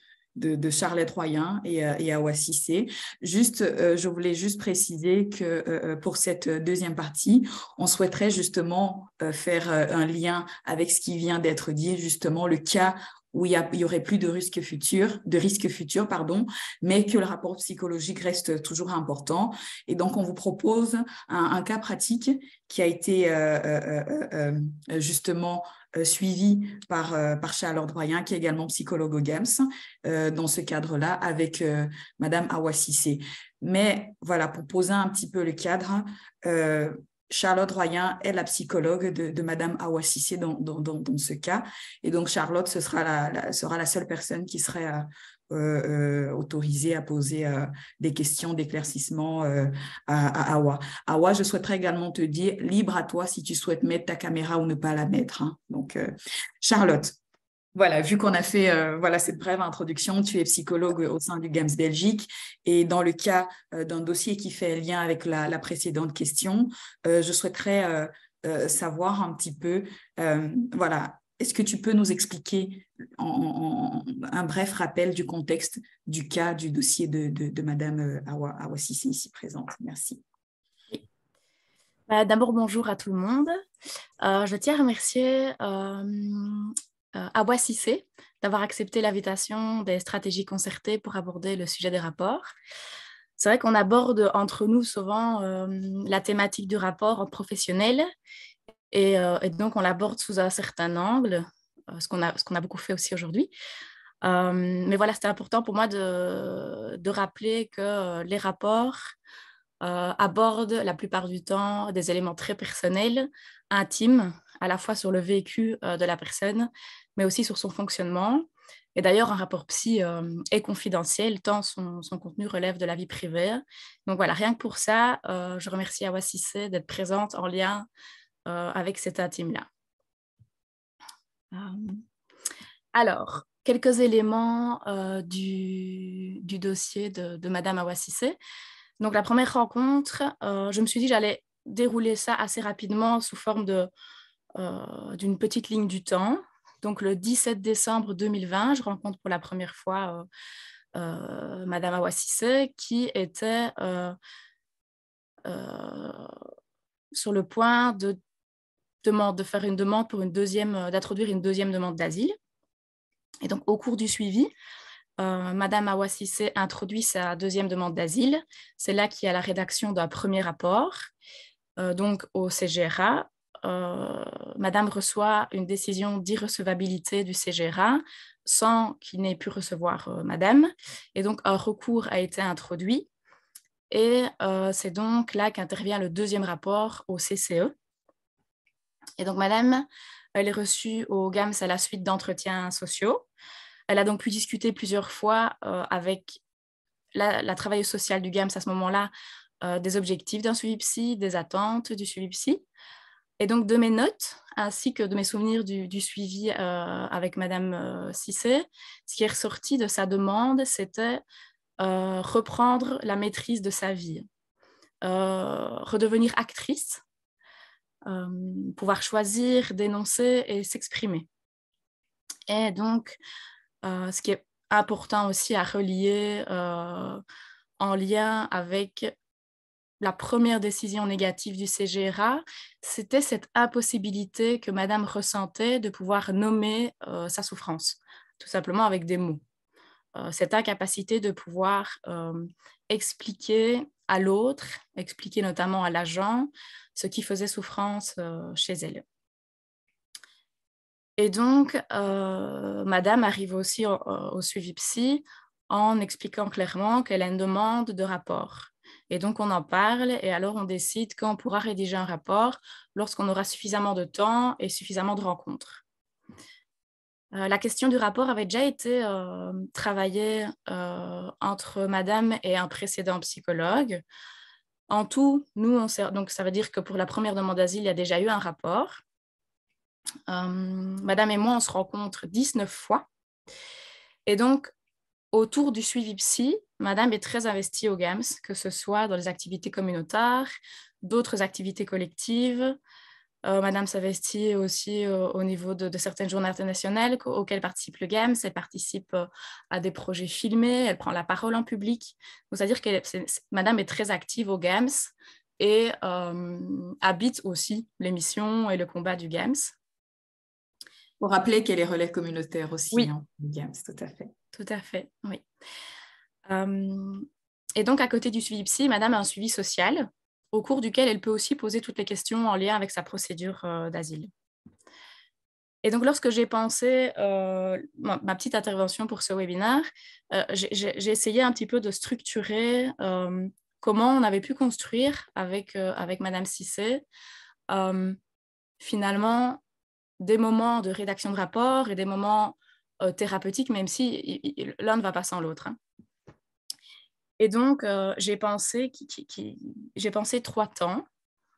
Charlotte Royen et Awa Cissé. Je voulais juste préciser que pour cette deuxième partie, on souhaiterait justement faire un lien avec ce qui vient d'être dit, justement le cas où il y aurait plus de risques futurs, mais que le rapport psychologique reste toujours important. Et donc, on vous propose un cas pratique qui a été justement suivi par Charlotte Royen, qui est également psychologue au GAMS, dans ce cadre-là, avec Madame Awa Cissé. Mais voilà, pour poser un petit peu le cadre, Charlotte Royen est la psychologue de Madame Awa Cissé dans ce cas. Et donc, Charlotte, sera la seule personne qui serait autorisée à poser des questions d'éclaircissement à Awa. Awa, je souhaiterais également te dire, libre à toi si tu souhaites mettre ta caméra ou ne pas la mettre. Hein. Donc, Charlotte. Voilà, vu qu'on a fait cette brève introduction, tu es psychologue au sein du GAMS Belgique et dans le cas d'un dossier qui fait lien avec la précédente question, je souhaiterais savoir un petit peu, est-ce que tu peux nous expliquer un bref rappel du contexte du cas du dossier de Madame Awa Cissé ici présente. Merci. D'abord, bonjour à tout le monde. Je tiens à remercier Awa Cissé d'avoir accepté l'invitation des stratégies concertées pour aborder le sujet des rapports. C'est vrai qu'on aborde entre nous souvent la thématique du rapport en professionnel et donc on l'aborde sous un certain angle, ce qu'on a beaucoup fait aussi aujourd'hui. Mais voilà, c'était important pour moi de rappeler que les rapports abordent la plupart du temps des éléments très personnels, intimes, à la fois sur le vécu de la personne, mais aussi sur son fonctionnement. Et d'ailleurs, un rapport psy est confidentiel, tant son contenu relève de la vie privée. Donc voilà, rien que pour ça, je remercie Awa Cissé d'être présente en lien avec cet intime-là. Alors, quelques éléments du dossier de Madame Awa Cissé. Donc, la première rencontre, je me suis dit que j'allais dérouler ça assez rapidement sous forme d'une petite ligne du temps. Donc, le 17 décembre 2020, je rencontre pour la première fois Madame Awa Cissé qui était sur le point de faire une demande pour d'introduire une deuxième demande d'asile. Et donc, au cours du suivi, Madame Awa Cissé introduit sa deuxième demande d'asile. C'est là qu'il y a la rédaction d'un premier rapport. Donc, au CGRA, Madame reçoit une décision d'irrecevabilité du CGRA sans qu'il n'ait pu recevoir Madame. Et donc, un recours a été introduit. Et c'est donc là qu'intervient le deuxième rapport au CCE. Et donc, Madame, elle est reçue au GAMS à la suite d'entretiens sociaux. Elle a donc pu discuter plusieurs fois avec la travailleuse sociale du GAMS à ce moment-là des objectifs d'un suivi psy, des attentes du suivi psy. Et donc, de mes notes, ainsi que de mes souvenirs du suivi avec Madame Cissé, ce qui est ressorti de sa demande, c'était reprendre la maîtrise de sa vie, redevenir actrice, pouvoir choisir, dénoncer et s'exprimer. Et donc, ce qui est important aussi à relier en lien avec la première décision négative du CGRA, c'était cette impossibilité que Madame ressentait de pouvoir nommer sa souffrance, tout simplement avec des mots. Cette incapacité de pouvoir expliquer à l'autre, expliquer notamment à l'agent, ce qui faisait souffrance chez elle. Et donc, Madame arrive aussi au suivi psy en expliquant clairement qu'elle a une demande de rapport. Et donc, on en parle et alors on décide qu'on pourra rédiger un rapport lorsqu'on aura suffisamment de temps et suffisamment de rencontres. La question du rapport avait déjà été travaillée entre Madame et un précédent psychologue. En tout, donc ça veut dire que pour la première demande d'asile, il y a déjà eu un rapport. Madame et moi, on se rencontre 19 fois. Et donc, autour du suivi psy, Madame est très investie au GAMS, que ce soit dans les activités communautaires, d'autres activités collectives. Madame s'investit aussi au niveau de certaines journées internationales auxquelles participe le GAMS. Elle participe à des projets filmés, elle prend la parole en public. C'est-à-dire que Madame est très active au GAMS et habite aussi les missions et le combat du GAMS. Pour rappeler qu'elle est relais communautaire aussi, oui. Hein, GAMS, tout à fait. Tout à fait, oui. Et donc, à côté du suivi psy, Madame a un suivi social au cours duquel elle peut aussi poser toutes les questions en lien avec sa procédure d'asile. Et donc, lorsque j'ai pensé ma petite intervention pour ce webinaire, j'ai essayé un petit peu de structurer comment on avait pu construire avec Madame Cissé finalement des moments de rédaction de rapport et des moments thérapeutiques, même si l'un ne va pas sans l'autre. Hein. Et donc, j'ai pensé 3 temps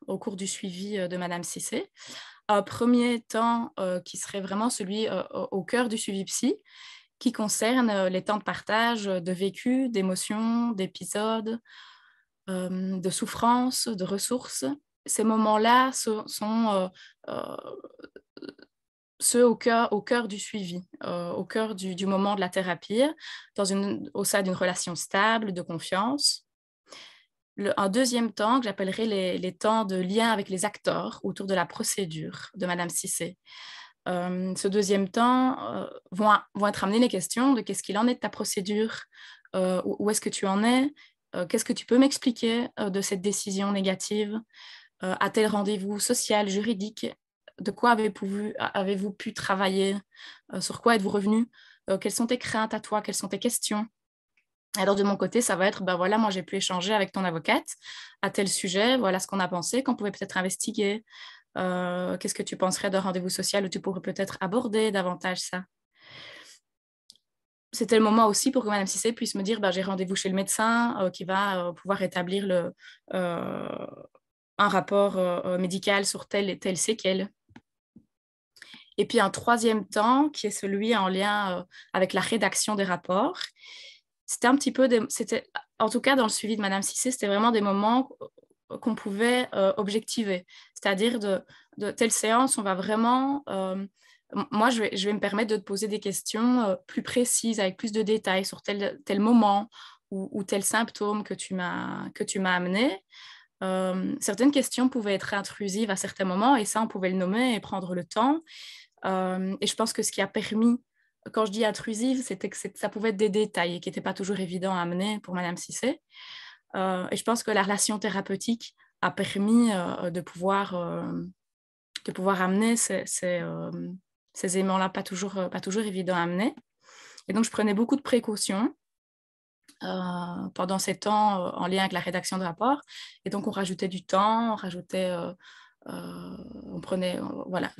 au cours du suivi de Madame Cissé. Un premier temps qui serait vraiment celui au cœur du suivi psy, qui concerne les temps de partage de vécu, d'émotions, d'épisodes, de souffrances, de ressources. Ces moments-là sont ceux au cœur du suivi, au cœur du moment de la thérapie, au sein d'une relation stable, de confiance. Un deuxième temps que j'appellerais les temps de lien avec les acteurs autour de la procédure de Madame Cissé. Ce deuxième temps vont être amenées les questions de qu'est-ce qu'il en est de ta procédure, où est-ce que tu en es, qu'est-ce que tu peux m'expliquer de cette décision négative, à tel rendez-vous social, juridique, de quoi avez-vous pu travailler, sur quoi êtes-vous revenu, quelles sont tes craintes à toi, quelles sont tes questions. Alors de mon côté, ça va être, voilà, moi j'ai pu échanger avec ton avocate à tel sujet, voilà ce qu'on a pensé, qu'on pouvait peut-être investiguer. Qu'est-ce que tu penserais d'un rendez-vous social où tu pourrais peut-être aborder davantage ça? C'était le moment aussi pour que Madame Cissé puisse me dire, j'ai rendez-vous chez le médecin qui va pouvoir établir un rapport médical sur telle et telle séquelle. Et puis un troisième temps qui est celui en lien avec la rédaction des rapports. C'était un petit peu, en tout cas dans le suivi de Madame Cissé, c'était vraiment des moments qu'on pouvait objectiver. C'est-à-dire de telle séance, on va vraiment... moi, je vais me permettre de te poser des questions plus précises, avec plus de détails sur tel moment ou tel symptôme que tu m'as amené. Certaines questions pouvaient être intrusives à certains moments, et ça, on pouvait le nommer et prendre le temps. Et je pense que ce qui a permis, quand je dis intrusive, c'était que ça pouvait être des détails qui n'étaient pas toujours évidents à amener pour Madame Cissé. Et je pense que la relation thérapeutique a permis de pouvoir amener ces éléments-là pas toujours évidents à amener. Et donc, je prenais beaucoup de précautions pendant ces temps en lien avec la rédaction de rapport. Et donc, on rajoutait du temps, on prenait... voilà,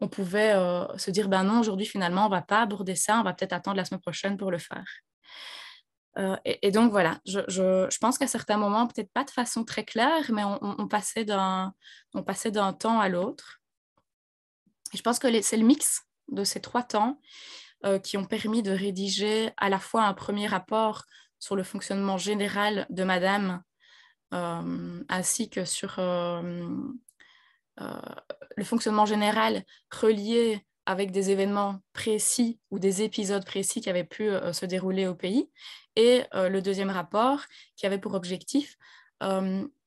on pouvait se dire, non, aujourd'hui, finalement, on ne va pas aborder ça, on va peut-être attendre la semaine prochaine pour le faire. Et donc, voilà, je pense qu'à certains moments, peut-être pas de façon très claire, mais on passait d'un temps à l'autre. Et je pense que c'est le mix de ces 3 temps qui ont permis de rédiger à la fois un premier rapport sur le fonctionnement général de Madame, ainsi que sur le fonctionnement général relié avec des événements précis ou des épisodes précis qui avaient pu se dérouler au pays, et le deuxième rapport qui avait pour objectif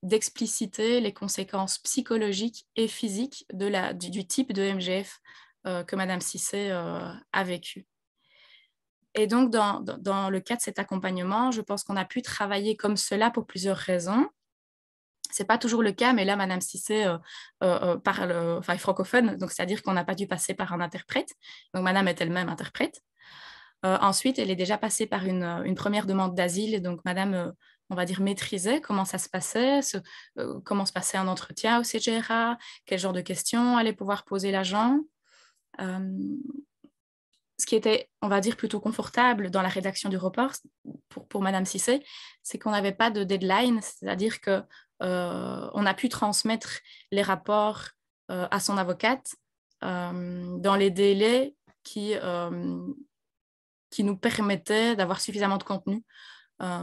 d'expliciter les conséquences psychologiques et physiques du type de MGF que Madame Cissé a vécu. Et donc, dans le cas de cet accompagnement, je pense qu'on a pu travailler comme cela pour plusieurs raisons. Ce n'est pas toujours le cas, mais là, Madame Cissé est francophone, donc c'est-à-dire qu'on n'a pas dû passer par un interprète. Donc, Madame est elle-même interprète. Ensuite, elle est déjà passée par une première demande d'asile, et donc Madame, on va dire, maîtrisait comment ça se passait, comment se passait un entretien au CGRA, quel genre de questions allait pouvoir poser l'agent. Ce qui était, on va dire, plutôt confortable dans la rédaction du rapport pour Madame Cissé, c'est qu'on n'avait pas de deadline, c'est-à-dire qu'on a pu transmettre les rapports à son avocate dans les délais qui nous permettaient d'avoir suffisamment de contenu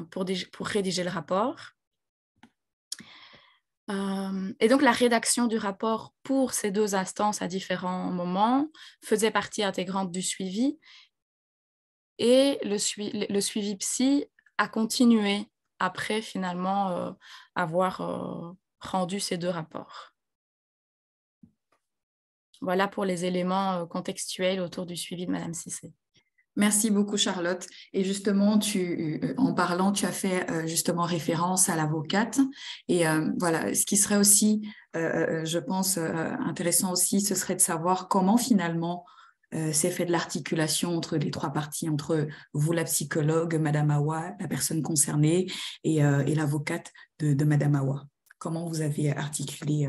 pour rédiger le rapport. Et donc, la rédaction du rapport pour ces 2 instances à différents moments faisait partie intégrante du suivi, et le suivi psy a continué après finalement avoir rendu ces 2 rapports. Voilà pour les éléments contextuels autour du suivi de Madame Cissé. Merci beaucoup, Charlotte. Et justement, en parlant, tu as fait justement référence à l'avocate. Et voilà, ce qui serait aussi, je pense, intéressant aussi, ce serait de savoir comment finalement s'est fait de l'articulation entre les trois parties, entre vous, la psychologue, Madame Awa, la personne concernée, et l'avocate de Madame Awa? Comment vous avez articulé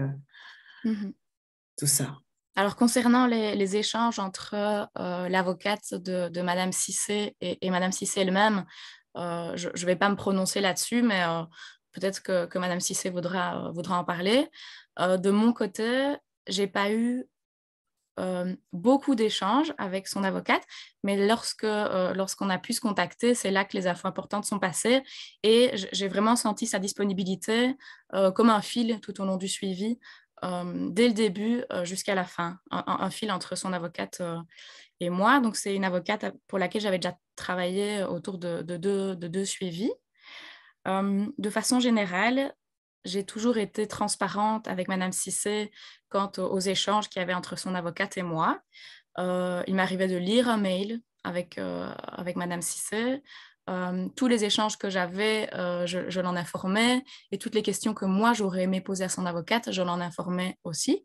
tout ça? Alors, concernant les échanges entre l'avocate de Madame Cissé et Madame Cissé elle-même, je ne vais pas me prononcer là-dessus, mais peut-être que Madame Cissé voudra en parler. De mon côté, je n'ai pas eu beaucoup d'échanges avec son avocate, mais lorsqu'on a pu se contacter, c'est là que les infos importantes sont passées et j'ai vraiment senti sa disponibilité comme un fil tout au long du suivi, dès le début jusqu'à la fin, un fil entre son avocate et moi. Donc, c'est une avocate pour laquelle j'avais déjà travaillé autour de deux suivis. De façon générale, j'ai toujours été transparente avec Madame Cissé quant aux échanges qu'il y avait entre son avocate et moi. Il m'arrivait de lire un mail avec Madame Cissé. Tous les échanges que j'avais, je l'en informais, et toutes les questions que moi, j'aurais aimé poser à son avocate, je l'en informais aussi.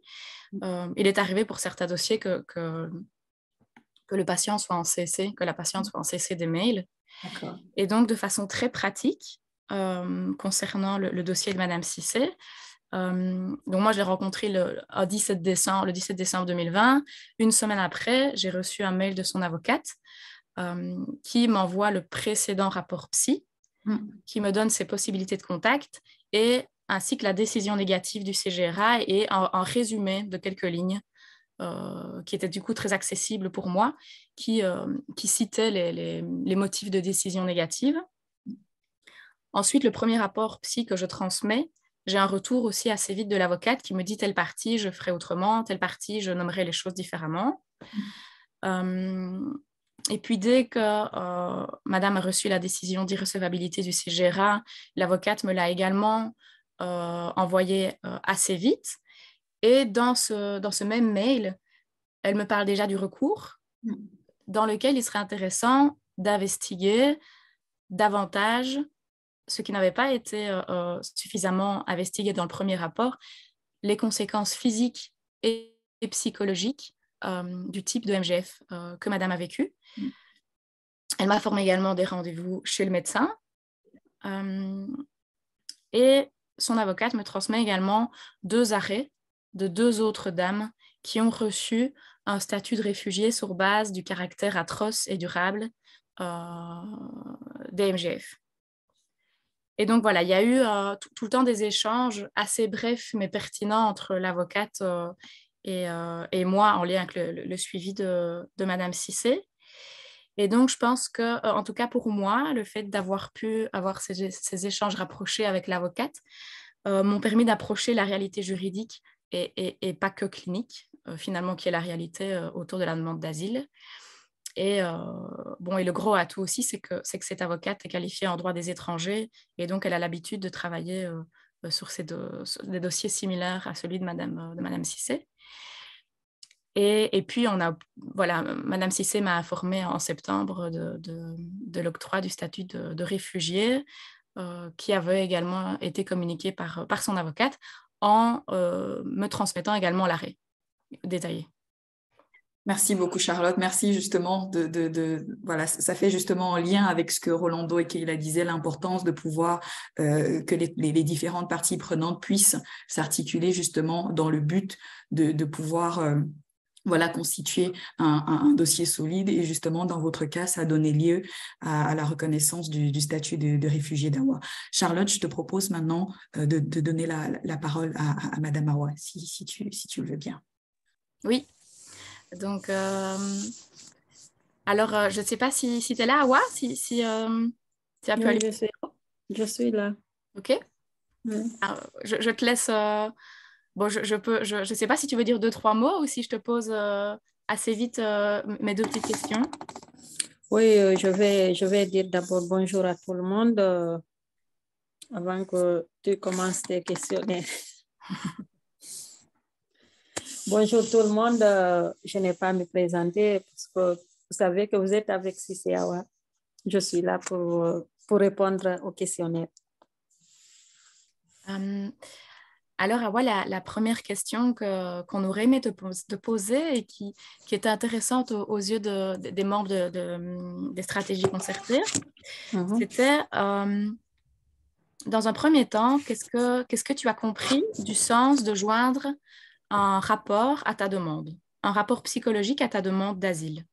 Il est arrivé pour certains dossiers que le patient soit en CC, que la patiente soit en CC des mails. Et donc, de façon très pratique, concernant le dossier de Madame Cissé. Donc moi, je l'ai rencontrée le 17 décembre 2020. Une semaine après, j'ai reçu un mail de son avocate qui m'envoie le précédent rapport psy, qui me donne ses possibilités de contact, et ainsi que la décision négative du CGRA et un résumé de quelques lignes qui était du coup très accessible pour moi, qui citait les motifs de décision négative. Ensuite, le premier rapport psy que je transmets, j'ai un retour aussi assez vite de l'avocate qui me dit telle partie, je ferai autrement, telle partie, je nommerai les choses différemment. Et puis, dès que Madame a reçu la décision d'irrecevabilité du CGRA, l'avocate me l'a également envoyé assez vite. Et dans ce même mail, elle me parle déjà du recours, dans lequel il serait intéressant d'investiguer davantage ce qui n'avait pas été suffisamment investigué dans le premier rapport, les conséquences physiques et psychologiques du type de MGF que Madame a vécu. Elle m'informe également des rendez-vous chez le médecin. Et son avocate me transmet également 2 arrêts de 2 autres dames qui ont reçu un statut de réfugié sur base du caractère atroce et durable des MGF. Et donc, voilà, il y a eu tout le temps des échanges assez brefs mais pertinents entre l'avocate et moi en lien avec le suivi de Madame Cissé. Et donc, je pense que, en tout cas pour moi, le fait d'avoir pu avoir ces échanges rapprochés avec l'avocate m'ont permis d'approcher la réalité juridique et pas que clinique, finalement, qui est la réalité autour de la demande d'asile. Et le gros atout aussi, c'est que cette avocate est qualifiée en droit des étrangers et donc elle a l'habitude de travailler sur des dossiers similaires à celui de Madame Cissé. Et puis, Madame Cissé m'a informée en septembre de l'octroi du statut de réfugié qui avait également été communiqué par son avocate en me transmettant également l'arrêt détaillé. Merci beaucoup, Charlotte. Merci justement voilà, ça fait justement en lien avec ce que Rolando et Keila disaient, l'importance de pouvoir que les différentes parties prenantes puissent s'articuler justement dans le but de pouvoir constituer un dossier solide. Et justement, dans votre cas, ça a donné lieu à la reconnaissance du statut de réfugié d'Awa. Charlotte, je te propose maintenant de donner la parole à Madame Awa, si tu le veux bien. Oui. Donc, alors, je ne sais pas si tu es là, Awa, si tu as pu aller. Je suis là. OK. Alors, je te laisse. Je sais pas si tu veux dire 2-3 mots ou si je te pose assez vite mes 2 petites questions. Oui, je vais dire d'abord bonjour à tout le monde avant que tu commences tes questionnaires. Bonjour tout le monde. Je n'ai pas à me présenter parce que vous savez que vous êtes avec Cissé Awa. Je suis là pour répondre aux questionnaires. Alors, Awa, la première question qu'on aurait aimé te poser et qui était intéressante aux yeux des membres des stratégies concertées, c'était, dans un premier temps, qu'est-ce que tu as compris du sens de joindre un rapport à ta demande, un rapport psychologique à ta demande d'asile?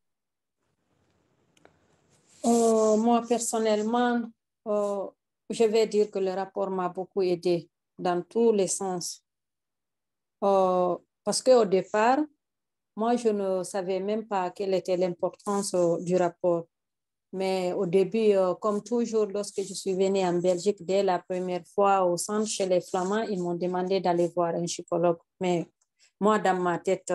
Moi, personnellement, je vais dire que le rapport m'a beaucoup aidé dans tous les sens. Parce qu'au départ, moi, je ne savais même pas quelle était l'importance du rapport. Mais au début, comme toujours, lorsque je suis venue en Belgique, dès la première fois au centre chez les Flamands, ils m'ont demandé d'aller voir un psychologue. Mais moi, dans ma tête,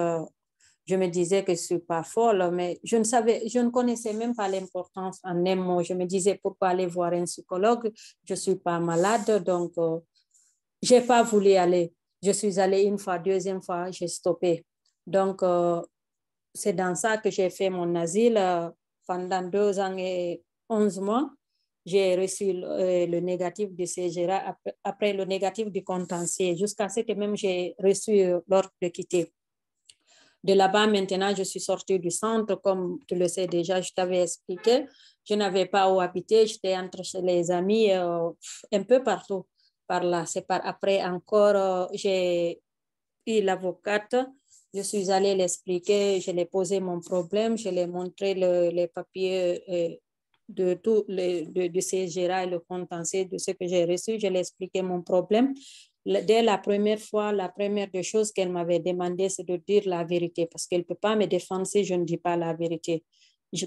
je me disais que je ne suis pas folle, mais je ne connaissais même pas l'importance en un mot. Je me disais, pourquoi aller voir un psychologue? Je ne suis pas malade, donc je n'ai pas voulu aller. Je suis allée une fois, deuxième fois, j'ai stoppé. Donc, c'est dans ça que j'ai fait mon asile pendant 2 ans et 11 mois. J'ai reçu le négatif du CGRA, après le négatif du contentieux, jusqu'à ce que même j'ai reçu l'ordre de quitter. De là-bas, maintenant, je suis sortie du centre, comme tu le sais déjà, je t'avais expliqué. Je n'avais pas où habiter, j'étais entre chez les amis, un peu partout par là. C'est par après encore, j'ai eu l'avocate. Je suis allée l'expliquer, je l'ai posé mon problème, je l'ai montré les papiers de tout du CGRA et le contentieux de ce que j'ai reçu. Je l'ai expliqué mon problème. Dès la première fois, la première des choses qu'elle m'avait demandé, c'est de dire la vérité, parce qu'elle ne peut pas me défendre si je ne dis pas la vérité.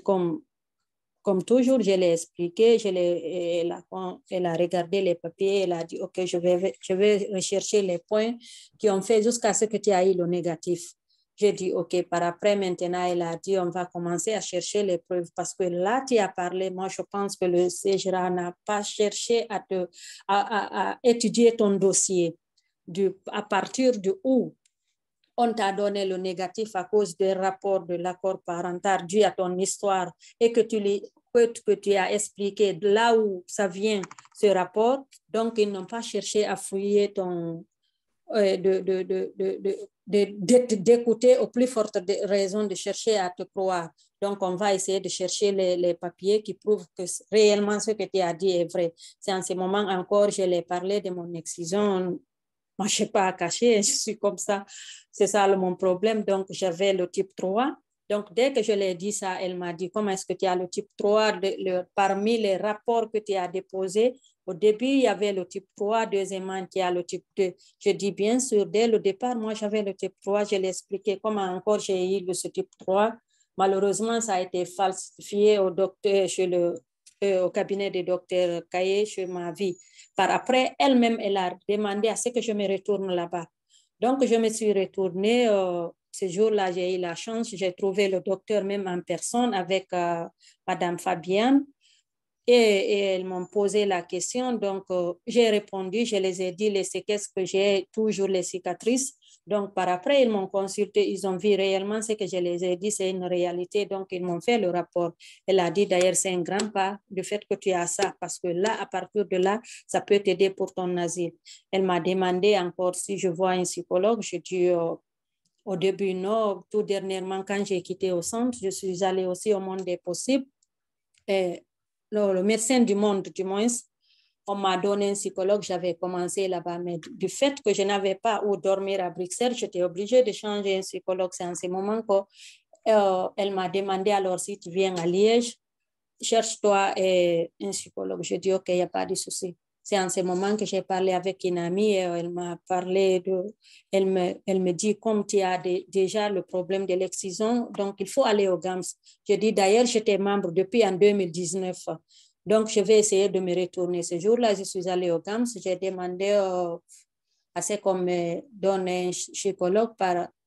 Comme toujours, je l'ai expliqué, elle a regardé les papiers, elle a dit, OK, je vais rechercher les points qui ont fait jusqu'à ce que tu aies eu le négatif. J'ai dit, OK, par après, maintenant, elle a dit, on va commencer à chercher les preuves, parce que là, tu as parlé, moi, je pense que le CGRA n'a pas cherché à étudier ton dossier à partir de où on t'a donné le négatif à cause des rapports de l'accord parental dû à ton histoire et que tu as expliqué là où ça vient, ce rapport. Donc, ils n'ont pas cherché à fouiller d'écouter aux plus fortes raisons de chercher à te croire. Donc, on va essayer de chercher les papiers qui prouvent que réellement ce que tu as dit est vrai. C'est en ce moment encore, je l'ai parlé de mon excision. Moi, je n'ai pas à cacher, je suis comme ça. C'est ça mon problème. Donc, j'avais le type 3. Donc, dès que je l'ai dit ça, elle m'a dit, comment est-ce que tu as le type 3 parmi les rapports que tu as déposés? Au début, il y avait le type 3. Deuxièmement, tu as le type 2. Je dis, bien sûr, dès le départ, moi, j'avais le type 3. Je l'ai expliqué comment encore j'ai eu ce type 3. Malheureusement, ça a été falsifié au docteur, au cabinet du docteur Kaye, chez ma vie. Par après, elle-même, elle a demandé à ce que je me retourne là-bas. Donc, je me suis retournée. Ce jour-là, j'ai eu la chance. J'ai trouvé le docteur même en personne avec Madame Fabienne. Et elles m'ont posé la question. Donc, j'ai répondu. Je les ai dit les séquelles que j'ai, toujours les cicatrices. Donc, par après, ils m'ont consulté. Ils ont vu réellement ce que je les ai dit. C'est une réalité. Donc, ils m'ont fait le rapport. Elle a dit, d'ailleurs, c'est un grand pas, le fait que tu as ça, parce que là, à partir de là, ça peut t'aider pour ton asile. Elle m'a demandé encore si je vois un psychologue. Je dis, au début, non. Tout dernièrement, quand j'ai quitté au centre, je suis allée aussi au Monde des possibles. Et le médecin du monde, du moins, on m'a donné un psychologue, j'avais commencé là-bas, mais du fait que je n'avais pas où dormir à Bruxelles, j'étais obligée de changer un psychologue. C'est en ce moment qu'elle m'a demandé, alors si tu viens à Liège, cherche-toi un psychologue. Je dis, OK, il n'y a pas de souci. C'est en ce moment que j'ai parlé avec une amie, elle m'a parlé elle me dit, comme tu as déjà le problème de l'excision, donc il faut aller au GAMS. Je dis, d'ailleurs, j'étais membre depuis en 2019. Donc, je vais essayer de me retourner. Ce jour-là, je suis allée au GAMS. J'ai demandé à ce qu'on me donne un psychologue.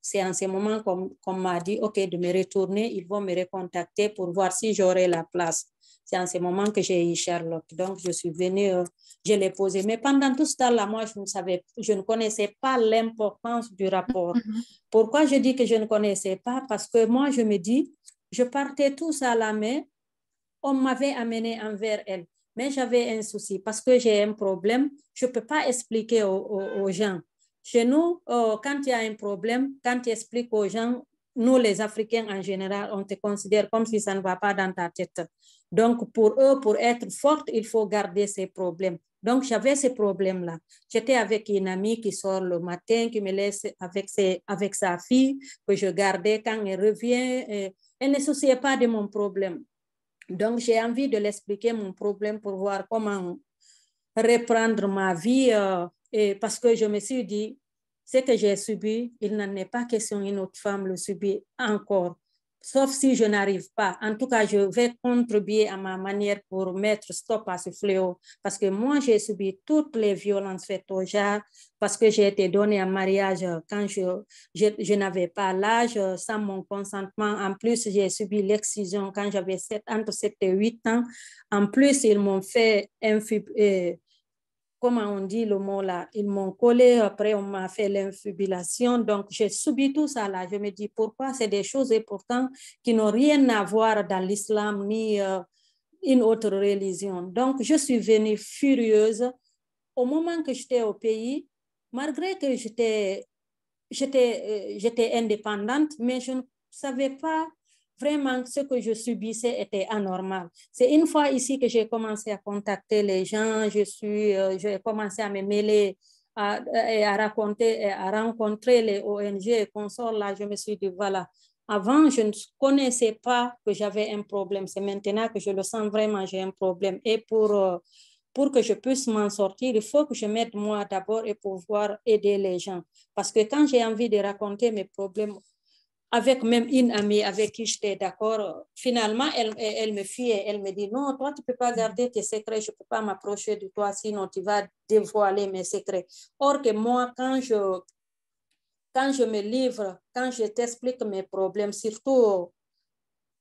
C'est en ce moment qu'on m'a dit, OK, de me retourner. Ils vont me recontacter pour voir si j'aurai la place. C'est en ce moment que j'ai eu Charlotte. Donc, je suis venue, je l'ai posé. Mais pendant tout ce temps-là, moi, je ne connaissais pas l'importance du rapport. Pourquoi je dis que je ne connaissais pas? Parce que moi, je me dis, je partais tous à la main. On m'avait amené envers elle. Mais j'avais un souci parce que j'ai un problème. Je ne peux pas expliquer aux gens. Chez nous, quand il y a un problème, quand tu expliques aux gens, nous les Africains en général, on te considère comme si ça ne va pas dans ta tête. Donc pour eux, pour être forte, il faut garder ces problèmes. Donc j'avais ces problèmes-là. J'étais avec une amie qui sort le matin, qui me laisse avec sa fille, que je gardais quand elle revient. Elle ne se souciait pas de mon problème. Donc j'ai envie de l'expliquer mon problème pour voir comment reprendre ma vie. Et parce que je me suis dit, ce que j'ai subi, il n'en est pas question une autre femme le subit encore. Sauf si je n'arrive pas. En tout cas, je vais contribuer à ma manière pour mettre stop à ce fléau. Parce que moi, j'ai subi toutes les violences faites aux gens, parce que j'ai été donnée en mariage quand je n'avais pas l'âge, sans mon consentement. En plus, j'ai subi l'excision quand j'avais entre 7 et 8 ans. En plus, ils m'ont fait comment on dit le mot là, ils m'ont collé, après on m'a fait l'infibulation, donc j'ai subi tout ça là. Je me dis pourquoi c'est des choses et pourtant qui n'ont rien à voir dans l'islam ni une autre religion. Donc je suis venue furieuse. Au moment que j'étais au pays, malgré que j'étais indépendante, mais je ne savais pas vraiment ce que je subissais était anormal. C'est une fois ici que j'ai commencé à contacter les gens, j'ai commencé à me mêler et à rencontrer les ONG et consorts là. Je me suis dit, voilà, avant, je ne connaissais pas que j'avais un problème. C'est maintenant que je le sens vraiment, j'ai un problème. Et pour que je puisse m'en sortir, il faut que je m'aide moi d'abord et pouvoir aider les gens. Parce que quand j'ai envie de raconter mes problèmes, avec même une amie avec qui j'étais d'accord, finalement, elle me fuit et elle me dit, non, toi, tu ne peux pas garder tes secrets, je ne peux pas m'approcher de toi, sinon tu vas dévoiler mes secrets. Or que moi, quand je me livre, quand je t'explique mes problèmes, surtout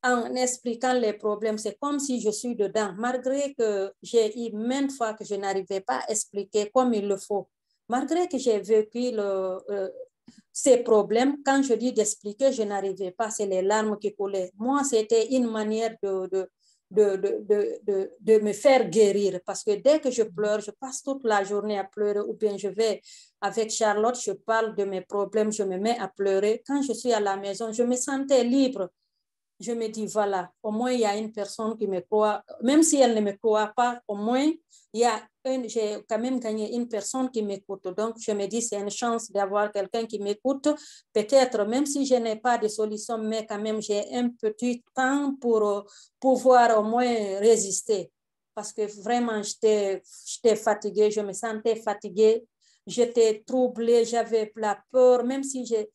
en expliquant les problèmes, c'est comme si je suis dedans, malgré que j'ai eu maintes fois que je n'arrivais pas à expliquer comme il le faut, malgré que j'ai vécu ces problèmes, quand je dis d'expliquer, je n'arrivais pas, c'est les larmes qui coulaient. Moi, c'était une manière de me faire guérir, parce que dès que je pleure, je passe toute la journée à pleurer, ou bien je vais avec Charlotte, je parle de mes problèmes, je me mets à pleurer. Quand je suis à la maison, je me sentais libre. Je me dis, voilà, au moins il y a une personne qui me croit, même si elle ne me croit pas, au moins j'ai quand même gagné une personne qui m'écoute. Donc je me dis, c'est une chance d'avoir quelqu'un qui m'écoute. Peut-être, même si je n'ai pas de solution, mais quand même j'ai un petit temps pour pouvoir au moins résister. Parce que vraiment, j'étais fatiguée, je me sentais fatiguée, j'étais troublée, j'avais la peur, même si j'ai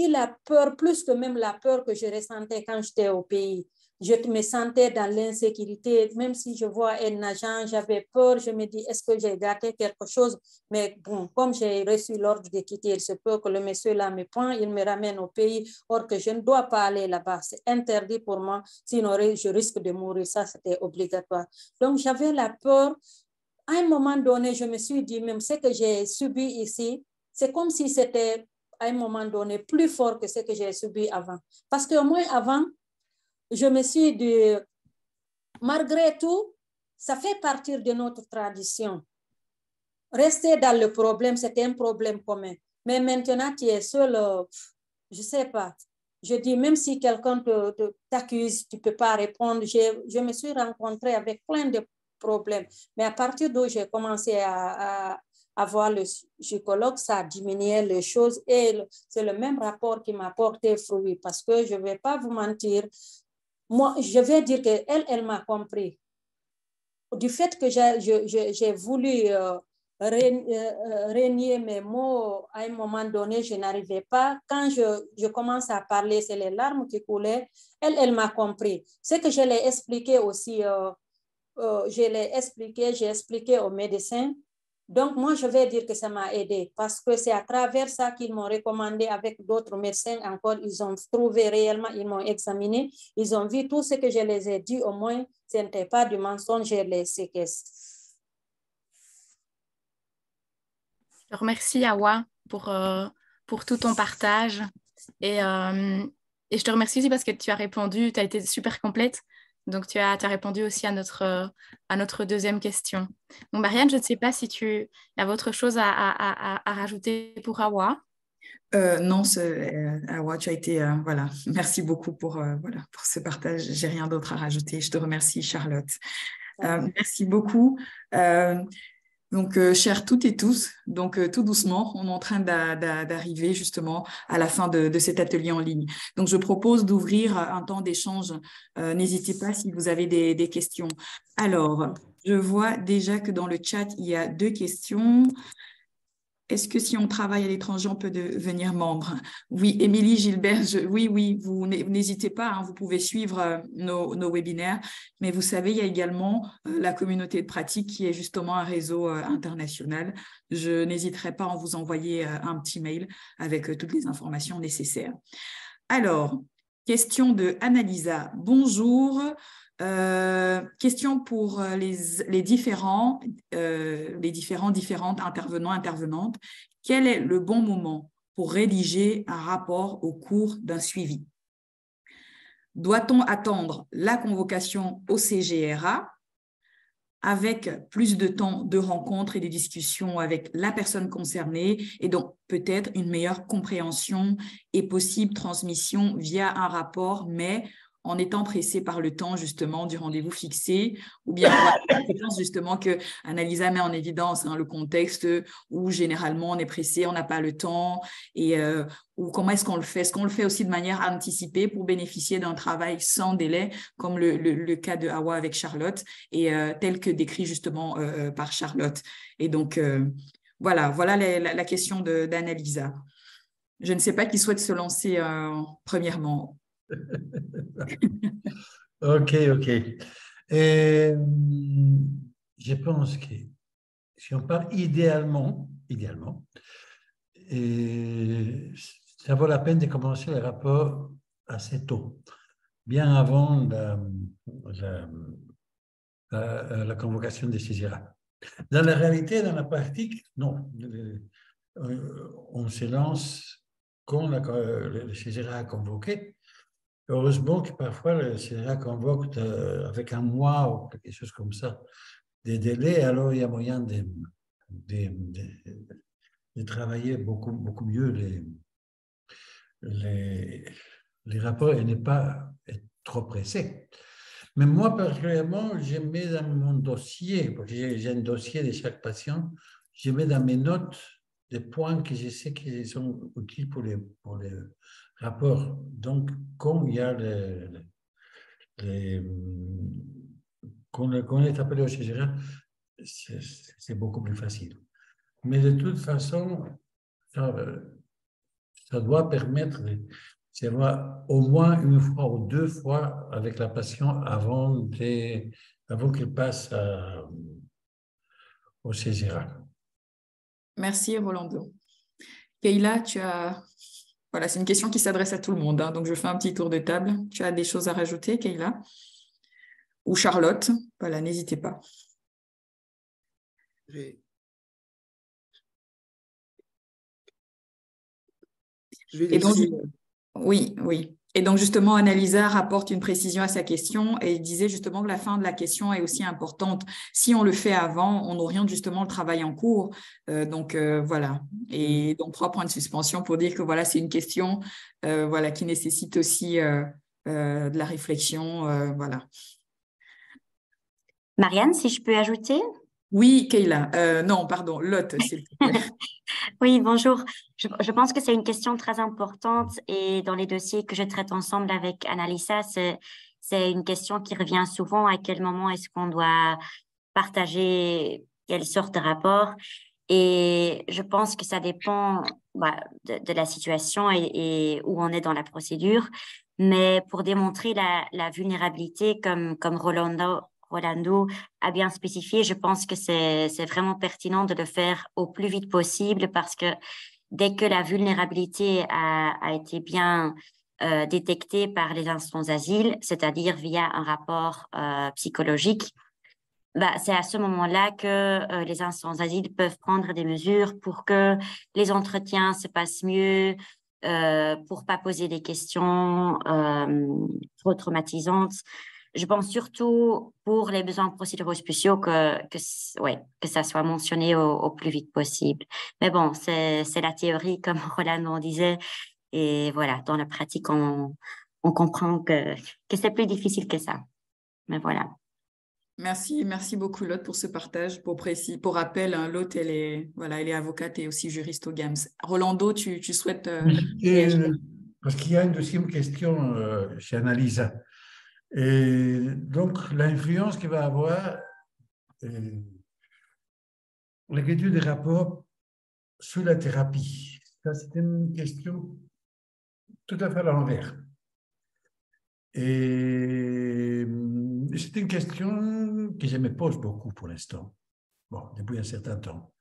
eu la peur, plus que même la peur que je ressentais quand j'étais au pays. Je me sentais dans l'insécurité, même si je vois un agent, j'avais peur, je me dis, est-ce que j'ai gâté quelque chose? Mais bon, comme j'ai reçu l'ordre de quitter, il se peut que le monsieur là me prend, il me ramène au pays, or que je ne dois pas aller là-bas. C'est interdit pour moi, sinon je risque de mourir, ça c'était obligatoire. Donc j'avais la peur. À un moment donné, je me suis dit, même ce que j'ai subi ici, c'est comme si c'était à un moment donné plus fort que ce que j'ai subi avant. Parce qu'au moins avant, je me suis dit, malgré tout, ça fait partie de notre tradition. Rester dans le problème, c'était un problème commun. Mais maintenant, tu es seul, je ne sais pas. Je dis, même si quelqu'un t'accuse, tu ne peux pas répondre. Je me suis rencontrée avec plein de problèmes. Mais à partir d'où j'ai commencé à voir le psychologue, ça a diminué les choses et c'est le même rapport qui m'a porté fruit, parce que je ne vais pas vous mentir, moi, je vais dire qu'elle m'a compris. Du fait que j'ai voulu renier mes mots, à un moment donné, je n'arrivais pas. Quand je commence à parler, c'est les larmes qui coulaient. Elle m'a compris. Ce que je l'ai expliqué aussi, j'ai expliqué aux médecins. Donc, moi, je vais dire que ça m'a aidé, parce que c'est à travers ça qu'ils m'ont recommandé avec d'autres médecins encore. Ils ont trouvé réellement, ils m'ont examiné, ils ont vu tout ce que je les ai dit, au moins, ce n'était pas du mensonge, je les séquestre. Je te remercie, Awa, pour tout ton partage. Et je te remercie aussi parce que tu as répondu, tu as été super complète. Donc, tu as répondu aussi à notre deuxième question. Donc, Marianne, je ne sais pas si tu as autre chose à rajouter pour Awa. Non, Awa, tu as été, voilà, merci beaucoup pour ce partage. J'ai rien d'autre à rajouter. Je te remercie, Charlotte. Merci beaucoup. Donc, chers toutes et tous, donc tout doucement, on est en train d'arriver justement à la fin de cet atelier en ligne. Donc, je propose d'ouvrir un temps d'échange. N'hésitez pas si vous avez des questions. Alors, je vois déjà que dans le chat, il y a 2 questions. Est-ce que si on travaille à l'étranger, on peut devenir membre? Oui, Émilie, Gilbert, oui, vous n'hésitez pas, hein, vous pouvez suivre nos webinaires, mais vous savez, il y a également la communauté de pratique qui est justement un réseau international. Je n'hésiterai pas à vous envoyer un petit mail avec toutes les informations nécessaires. Alors, question de Annalisa. Bonjour. Question pour les différentes intervenants, intervenantes. Quel est le bon moment pour rédiger un rapport au cours d'un suivi? Doit-on attendre la convocation au CGRA avec plus de temps de rencontres et de discussions avec la personne concernée et donc peut-être une meilleure compréhension et possible transmission via un rapport, mais en étant pressé par le temps justement du rendez-vous fixé, ou bien je pense justement que Annalisa met en évidence le contexte où généralement on est pressé, on n'a pas le temps, et ou comment est-ce qu'on le fait? Est-ce qu'on le fait aussi de manière anticipée pour bénéficier d'un travail sans délai, comme le cas de Awa avec Charlotte, et tel que décrit justement par Charlotte. Et donc, voilà la question d'Annalisa. Je ne sais pas qui souhaite se lancer premièrement. Ok. Et, je pense que si on parle idéalement, et ça vaut la peine de commencer le rapport assez tôt, bien avant la convocation des CGRA. Dans la réalité, dans la pratique, non. On se lance quand le CGRA a convoqué. Heureusement que parfois le CGRA convoque avec un mois ou quelque chose comme ça, des délais, alors il y a moyen de travailler beaucoup mieux les rapports et ne pas être trop pressé. Mais moi, particulièrement, je mets dans mon dossier, parce que j'ai un dossier de chaque patient, je mets dans mes notes des points que je sais qui sont utiles pour les rapports. Donc, comme il y a quand on est appelé au CGRA, c'est beaucoup plus facile. Mais de toute façon, ça doit permettre de se voir au moins 1 fois ou 2 fois avec la patient avant qu'il passe au CGRA. Merci, Rolando. Keila, voilà, c'est une question qui s'adresse à tout le monde, hein, donc je fais un petit tour de table. Tu as des choses à rajouter, Keila? Ou Charlotte? Voilà, n'hésitez pas. Je vais laisser... Oui. Et donc, justement, Annalisa rapporte une précision à sa question et disait justement que la fin de la question est aussi importante. Si on le fait avant, on oriente justement le travail en cours. Voilà. Et donc, 3 points de suspension pour dire que voilà, c'est une question qui nécessite aussi de la réflexion. Voilà. Marianne, si je peux ajouter? Oui, Keila. Non, pardon, Lotte, s'il te plaît. Oui, bonjour. Je pense que c'est une question très importante et dans les dossiers que je traite ensemble avec Annalisa, c'est une question qui revient souvent. À quel moment est-ce qu'on doit partager quelle sorte de rapport? Et je pense que ça dépend de la situation et où on est dans la procédure. Mais pour démontrer la vulnérabilité, comme Rolando a bien spécifié, je pense que c'est vraiment pertinent de le faire au plus vite possible parce que dès que la vulnérabilité a été bien détectée par les instances d'asile, c'est-à-dire via un rapport psychologique, c'est à ce moment-là que les instances d'asile peuvent prendre des mesures pour que les entretiens se passent mieux, pour pas poser des questions trop traumatisantes. je pense surtout pour les besoins procéduraux spéciaux que ça soit mentionné au plus vite possible. Mais bon, c'est la théorie, comme Rolando disait. Et voilà, dans la pratique, on comprend que c'est plus difficile que ça. Mais voilà. Merci beaucoup Lotte pour ce partage. Pour rappel, hein, Lotte, elle est avocate et aussi juriste au GAMS. Rolando, tu souhaites réagir? Parce qu'il y a une deuxième question chez Annalisa. Et donc, l'influence qu'il va avoir l'écriture des rapports sur la thérapie. Ça, c'est une question tout à fait à l'envers. Et c'est une question que je me pose beaucoup pour l'instant, depuis un certain temps.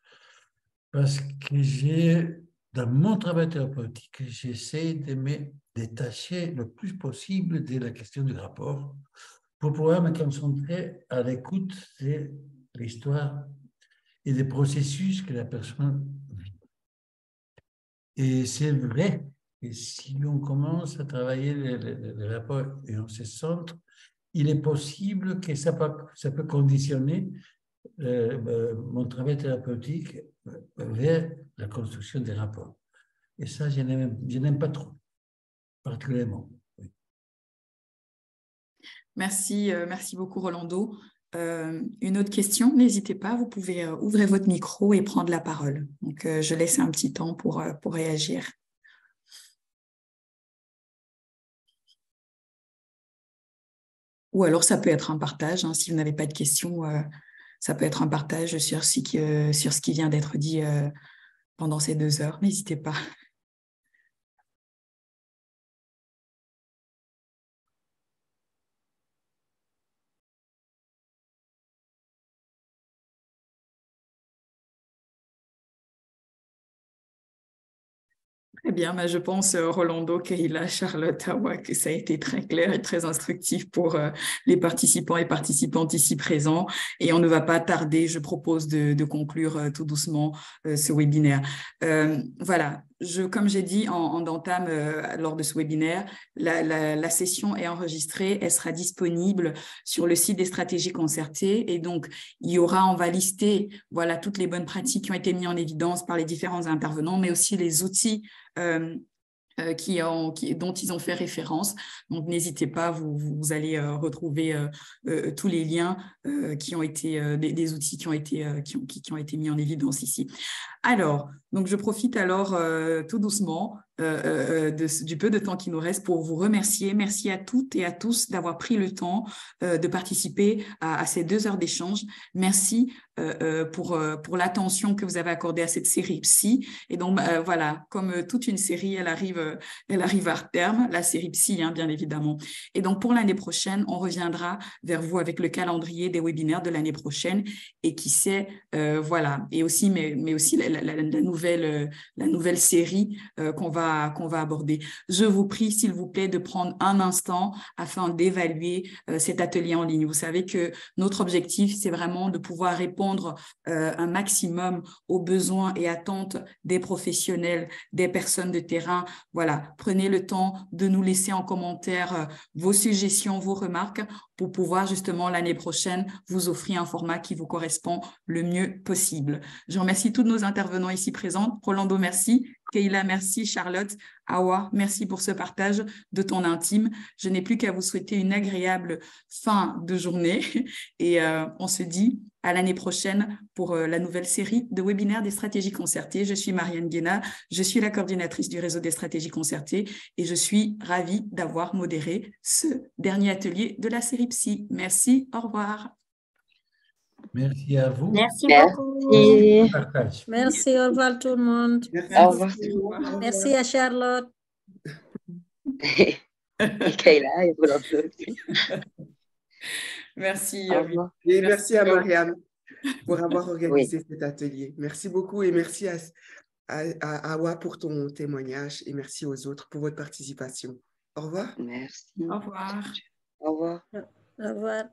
Parce que dans mon travail thérapeutique, j'essaie de me détacher le plus possible de la question du rapport pour pouvoir me concentrer à l'écoute de l'histoire et des processus que la personne vit. Et c'est vrai que si on commence à travailler les rapports et on se centre, il est possible que ça peut conditionner mon travail thérapeutique vers la construction des rapports. Et ça, je n'aime pas trop, particulièrement. Oui. Merci beaucoup Rolando. Une autre question, n'hésitez pas, vous pouvez ouvrir votre micro et prendre la parole. Donc, je laisse un petit temps pour réagir. Ou alors, ça peut être un partage. Hein, si vous n'avez pas de questions, ça peut être un partage sur ce qui vient d'être dit pendant ces 2 heures. N'hésitez pas. Très bien, je pense, Rolando, Keila, Charlotte, Awa, que ça a été très clair et très instructif pour les participants et participantes ici présents. Et on ne va pas tarder, je propose de conclure tout doucement ce webinaire. Voilà, comme j'ai dit en entame lors de ce webinaire, la session est enregistrée, elle sera disponible sur le site des stratégies concertées. Et donc, on va lister toutes les bonnes pratiques qui ont été mises en évidence par les différents intervenants, mais aussi les outils dont ils ont fait référence. Donc, n'hésitez pas, vous allez retrouver tous les liens qui ont été des outils qui ont été mis en évidence ici. Alors, donc je profite alors tout doucement du peu de temps qui nous reste pour vous remercier. Merci à toutes et à tous d'avoir pris le temps de participer à ces 2 heures d'échange. Merci pour l'attention que vous avez accordée à cette série Psy. Et donc, voilà, comme toute une série, elle arrive à terme, la série Psy, hein, bien évidemment. Et donc, pour l'année prochaine, on reviendra vers vous avec le calendrier des webinaires de l'année prochaine. Et qui sait, voilà, et aussi, mais aussi la nouvelle série qu'on va aborder. Je vous prie, s'il vous plaît, de prendre un instant afin d'évaluer cet atelier en ligne. Vous savez que notre objectif, c'est vraiment de pouvoir répondre un maximum aux besoins et attentes des professionnels, des personnes de terrain. Voilà, prenez le temps de nous laisser en commentaire vos suggestions, vos remarques pour pouvoir justement l'année prochaine vous offrir un format qui vous correspond le mieux possible. Je remercie tous nos intervenants ici présents. Rolando, merci. Keila, merci. Charlotte, Awa, merci pour ce partage de ton intime. Je n'ai plus qu'à vous souhaiter une agréable fin de journée et on se dit à l'année prochaine pour la nouvelle série de webinaires des stratégies concertées. Je suis Marianne Guéna, je suis la coordinatrice du réseau des stratégies concertées et je suis ravie d'avoir modéré ce dernier atelier de la série Psy. Merci, au revoir. Merci à vous. Merci beaucoup. Merci, au revoir tout le monde. Merci. Au revoir. Merci à Charlotte. Keila et Rolando. Merci. Et merci à Marianne pour avoir organisé cet atelier. Merci beaucoup et merci à Awa pour ton témoignage et merci aux autres pour votre participation. Au revoir. Merci. Au revoir. Au revoir. Au revoir.